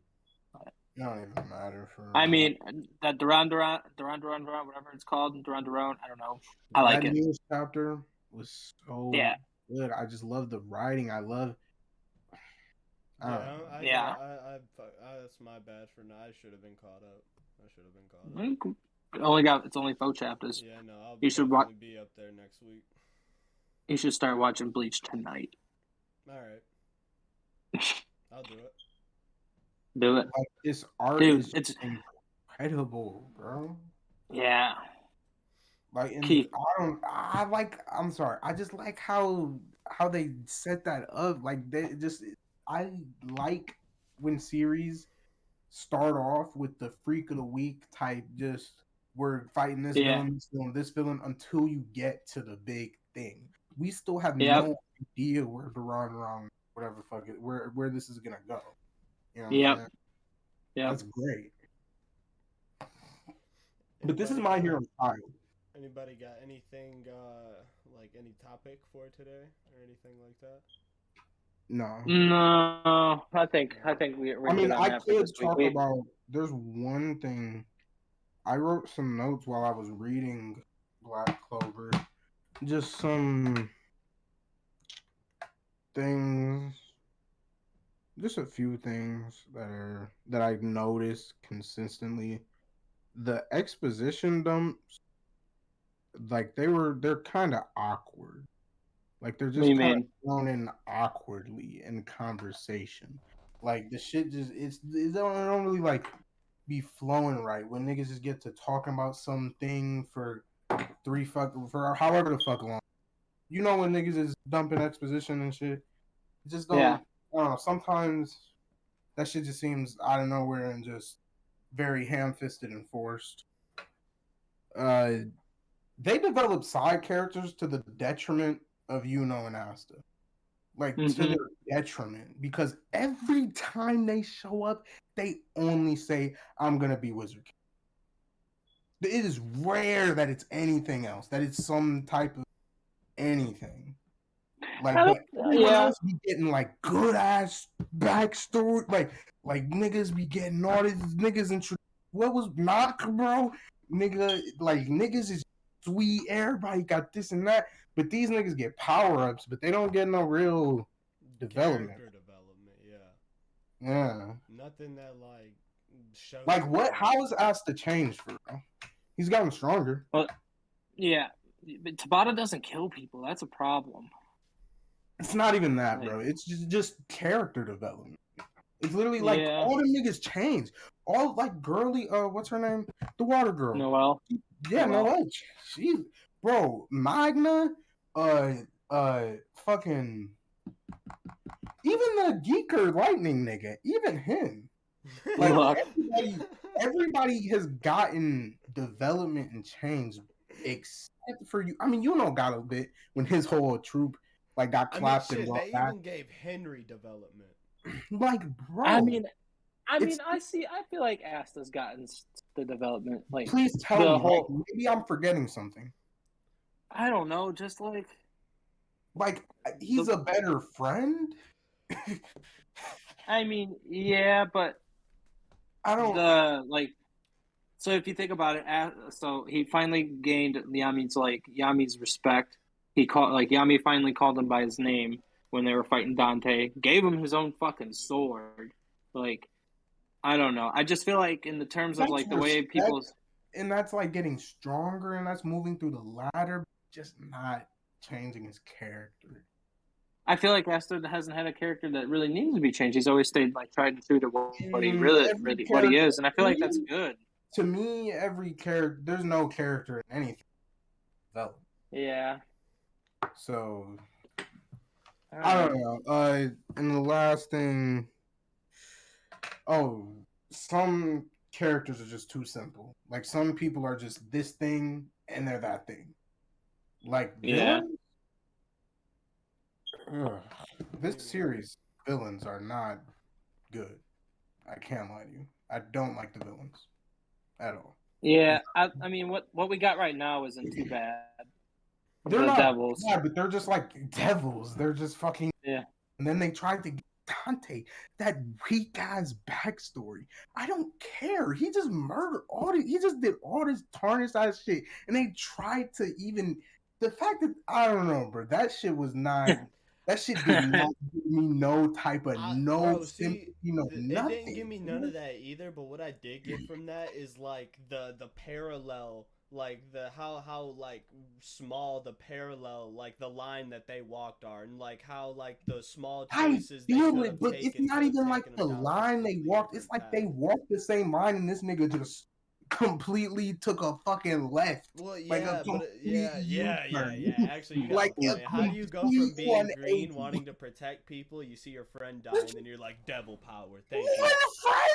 Speaker 3: don't even matter for.
Speaker 2: I mean, that Duran, whatever it's called, Duran. I don't know. I like it.
Speaker 3: That newest chapter was so good. I just love the writing. I love.
Speaker 1: That's my bad for now. I should have been caught up.
Speaker 2: It's only 4 chapters.
Speaker 1: Yeah, no, I'll be up there next week.
Speaker 2: You should start watching Bleach tonight.
Speaker 1: All right. I'll do it.
Speaker 2: Do it.
Speaker 3: This art is incredible, bro.
Speaker 2: Yeah.
Speaker 3: I'm sorry. I just like how they set that up. I like when series start off with the freak of the week type, just we're fighting this villain until you get to the big thing. We still have no idea where Duran, whatever fuck it, where this is gonna go. You know what I'm saying?
Speaker 2: Yeah.
Speaker 3: That's great. But this is My Hero style.
Speaker 1: Anybody got anything any topic for today or anything like that?
Speaker 2: No. I think we're.
Speaker 3: I mean, I could talk about. There's one thing. I wrote some notes while I was reading Black Clover. Just some things. Just a few things that I noticed consistently. The exposition dumps, they're kind of awkward. They're just kind of thrown in awkwardly in conversation. The shit just it don't really be flowing right when niggas just get to talking about something for however the fuck long. You know when niggas is dumping exposition and shit. It just don't.
Speaker 2: Yeah.
Speaker 3: I don't know. Sometimes that shit just seems out of nowhere and just very ham-fisted and forced. They develop side characters to the detriment of Yuno and Asta. To their detriment. Because every time they show up, they only say, I'm going to be Wizard King. It is rare that it's anything else. That it's some type of anything. Everyone else be getting good ass backstory. Niggas be getting all these niggas what was knock, bro? Niggas is sweet. Everybody got this and that. But these niggas get power ups, but they don't get no real development.
Speaker 1: Character development, yeah.
Speaker 3: Yeah.
Speaker 1: Nothing that shows.
Speaker 3: What? How has Asta changed for real? He's gotten stronger.
Speaker 2: Well, yeah, but Tabata doesn't kill people. That's a problem.
Speaker 3: It's not even that, bro. It's just character development. It's literally all the niggas change. All girly, what's her name? The water girl.
Speaker 2: Noelle.
Speaker 3: Yeah, Noelle. She, bro, Magna, fucking, even the Geeker Lightning nigga, even him. Everybody has gotten development and change, except for you. I mean, got a bit when his whole troop got clapped and
Speaker 1: they even gave Henry development.
Speaker 3: Bro.
Speaker 2: I feel like Asta's gotten the development.
Speaker 3: Please tell me. Maybe I'm forgetting something.
Speaker 2: I don't know. Just
Speaker 3: he's a better friend.
Speaker 2: I mean, yeah, but
Speaker 3: I don't
Speaker 2: So if you think about it, so he finally gained Yami's respect. Yami finally called him by his name when they were fighting Dante. Gave him his own fucking sword. I don't know. I just feel in the terms of the way people.
Speaker 3: And that's getting stronger, and that's moving through the ladder, just not changing his character.
Speaker 2: I feel like Aster hasn't had a character that really needs to be changed. He's always stayed like tried and true to what he really what he is, and I feel like that's good.
Speaker 3: To me, every character, there's no character in anything.
Speaker 2: Yeah.
Speaker 3: So I don't know. And the last thing, some characters are just too simple. Like some people are just this thing and they're that thing. Like villains. This series villains are not good. I can't lie to you. I don't like the villains at all.
Speaker 2: Yeah, I mean, what we got right now isn't too bad.
Speaker 3: They're not devils. Yeah, but they're just like devils. They're just fucking.
Speaker 2: Yeah.
Speaker 3: And then they tried to get Dante, that weak ass backstory. I don't care. He just murdered he just did all this tarnished ass shit. And they tried to even. The fact that, I don't know, bro. That shit was not. That shit did not give me no type of sympathy, nothing.
Speaker 1: It didn't give me none of that either, but what I did get from that is like the parallel, like the how like small the parallel, like the line that they walked are, and like how like the small choices
Speaker 3: I feel it, but it's not even like the line they walked. It's like they walked the same line, and this nigga just completely took a fucking left.
Speaker 1: Well, yeah, yeah. Actually, you got like, how do you go from being green, wanting to protect people, you see your friend die, and then you're like, devil power, thank you.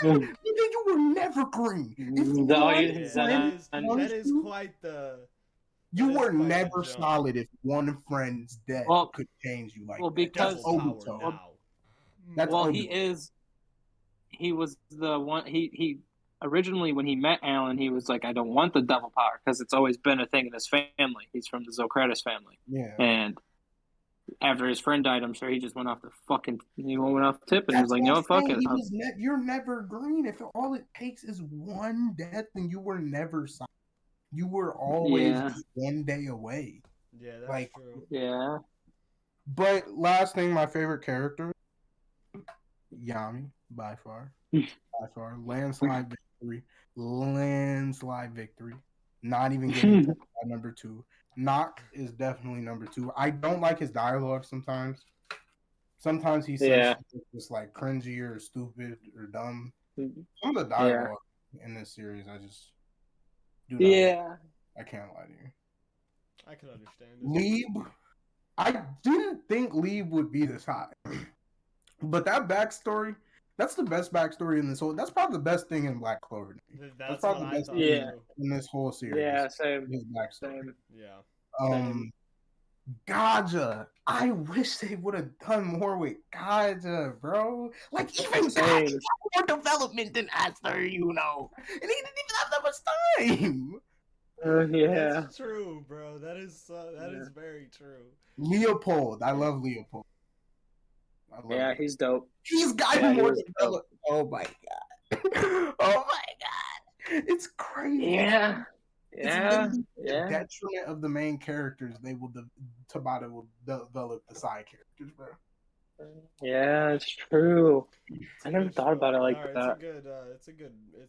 Speaker 3: Friend? You were never green.
Speaker 1: That is quite the...
Speaker 3: You were never solid if one friend's death could change you like that.
Speaker 2: Because
Speaker 3: that's Obito.
Speaker 2: He was the one, he originally, when he met Alan, he was like, I don't want the devil power because it's always been a thing in his family. He's from the Zokratis family.
Speaker 3: Yeah.
Speaker 2: And after his friend died, I'm sure he just went off the tip and he was like, no, fuck it.
Speaker 3: You're never green. If all it takes is one death, then you were never solid. You were always just one day away.
Speaker 1: Yeah, that's true.
Speaker 2: Yeah.
Speaker 3: But last thing, my favorite character, Yami, by far. Landslide victory. Not even getting number 2. Nock is definitely number 2. I don't like his dialogue sometimes. Sometimes he says just like cringy or stupid or dumb. Some of the dialogue in this series, I just do not like. I can't lie to you.
Speaker 1: I can understand it.
Speaker 3: Leeb, I didn't think Leeb would be this high. But that backstory, that's the best backstory in this whole. That's probably the best thing in Black Clover.
Speaker 1: That's probably the best thing
Speaker 3: in this whole series.
Speaker 2: Yeah, same.
Speaker 3: His backstory.
Speaker 2: Same.
Speaker 1: Yeah.
Speaker 3: Gaja. I wish they would have done more with Gaja, bro. Like even Gaja got more development than Aster, and he didn't even have that much time.
Speaker 2: Yeah,
Speaker 1: that's true, bro. That is very true.
Speaker 3: Leopold, I love Leopold.
Speaker 2: He's dope.
Speaker 3: He's got more development. Oh my god. Oh my god. It's crazy.
Speaker 2: Yeah.
Speaker 3: The detriment of the main characters, Tabata will develop the side characters, bro.
Speaker 2: Yeah, it's true. I never thought about it like that.
Speaker 1: It's a good manga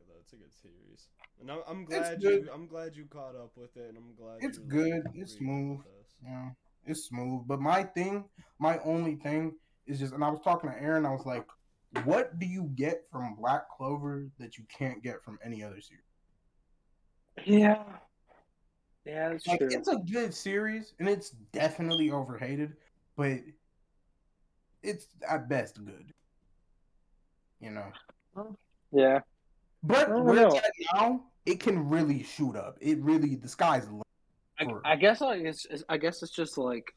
Speaker 1: though. It's a good series, and I'm glad you caught up with it, and I'm glad
Speaker 3: it's good. It's smooth. Yeah, it's smooth. But my only thing is just, and I was talking to Aaron. I was like, what do you get from Black Clover that you can't get from any other series?
Speaker 2: Yeah, that's true.
Speaker 3: It's a good series, and it's definitely overhated, but it's at best good.
Speaker 2: Yeah.
Speaker 3: But where it's at now, it can really shoot up. The sky's the limit.
Speaker 2: I guess it's just like,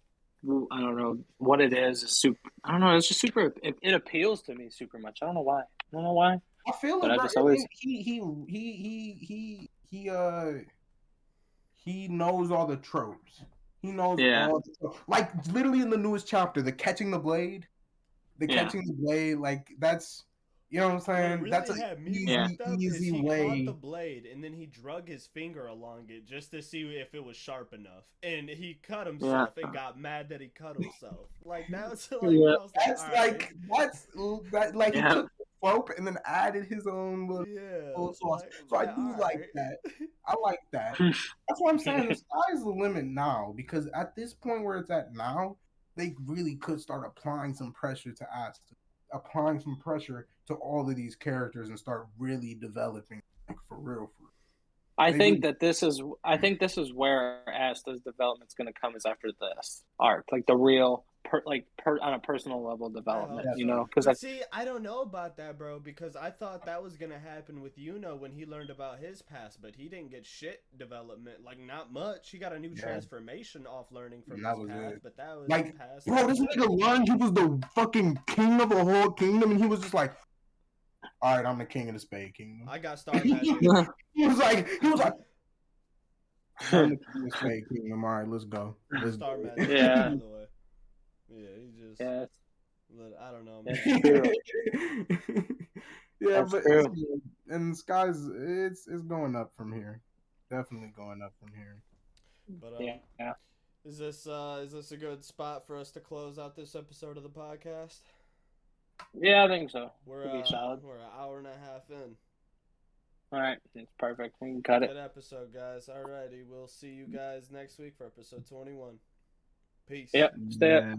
Speaker 2: I don't know what it is. It's super. I don't know. It's just super. It appeals to me super much. I don't know why.
Speaker 3: I feel like he knows all the tropes. He knows all the tropes. Like literally in the newest chapter, the catching the blade, like that's, you know what I'm saying?
Speaker 1: Really
Speaker 3: that's an easy way.
Speaker 1: He caught the blade and then he drug his finger along it just to see if it was sharp enough, and he cut himself and got mad that he cut himself. Like that's like he took rope and then added his own little sauce. So I do like that. I like that. That's what I'm saying. The sky's the limit now, because at this point where it's at now,
Speaker 3: they really could start applying some pressure to Asta, applying some pressure to all of these characters, and start really developing, like, for real.
Speaker 2: I think this is where Asta's development's going to come, is after this arc, like the real, on a personal level development, you know?
Speaker 1: Because see, I don't know about that, bro, because I thought that was going to happen with Yuno when he learned about his past, but he didn't get shit development, like, not much. He got a new transformation off learning from his past, but that was
Speaker 3: like,
Speaker 1: past.
Speaker 3: Bro, this nigga learned he was the fucking king of a whole kingdom, and he was just like, all right, I'm the king of the Spade Kingdom.
Speaker 1: I got Star Magic.
Speaker 3: he was like, I'm the king of the Spade Kingdom. All right, let's go.
Speaker 1: Star Magic.
Speaker 2: Yeah.
Speaker 1: By the way. Yeah, he just.
Speaker 2: Yeah.
Speaker 1: I don't know.
Speaker 3: Yeah, that's but true. And the skies, it's going up from here. Definitely going up from here.
Speaker 1: But
Speaker 2: yeah.
Speaker 1: Is this a good spot for us to close out this episode of the podcast?
Speaker 2: Yeah, I think so.
Speaker 1: We're solid. We're an hour and a half in.
Speaker 2: All right, it's perfect. We can cut it.
Speaker 1: Good episode, guys. Alrighty, we'll see you guys next week for episode 21. Peace.
Speaker 2: Yep. Stay up.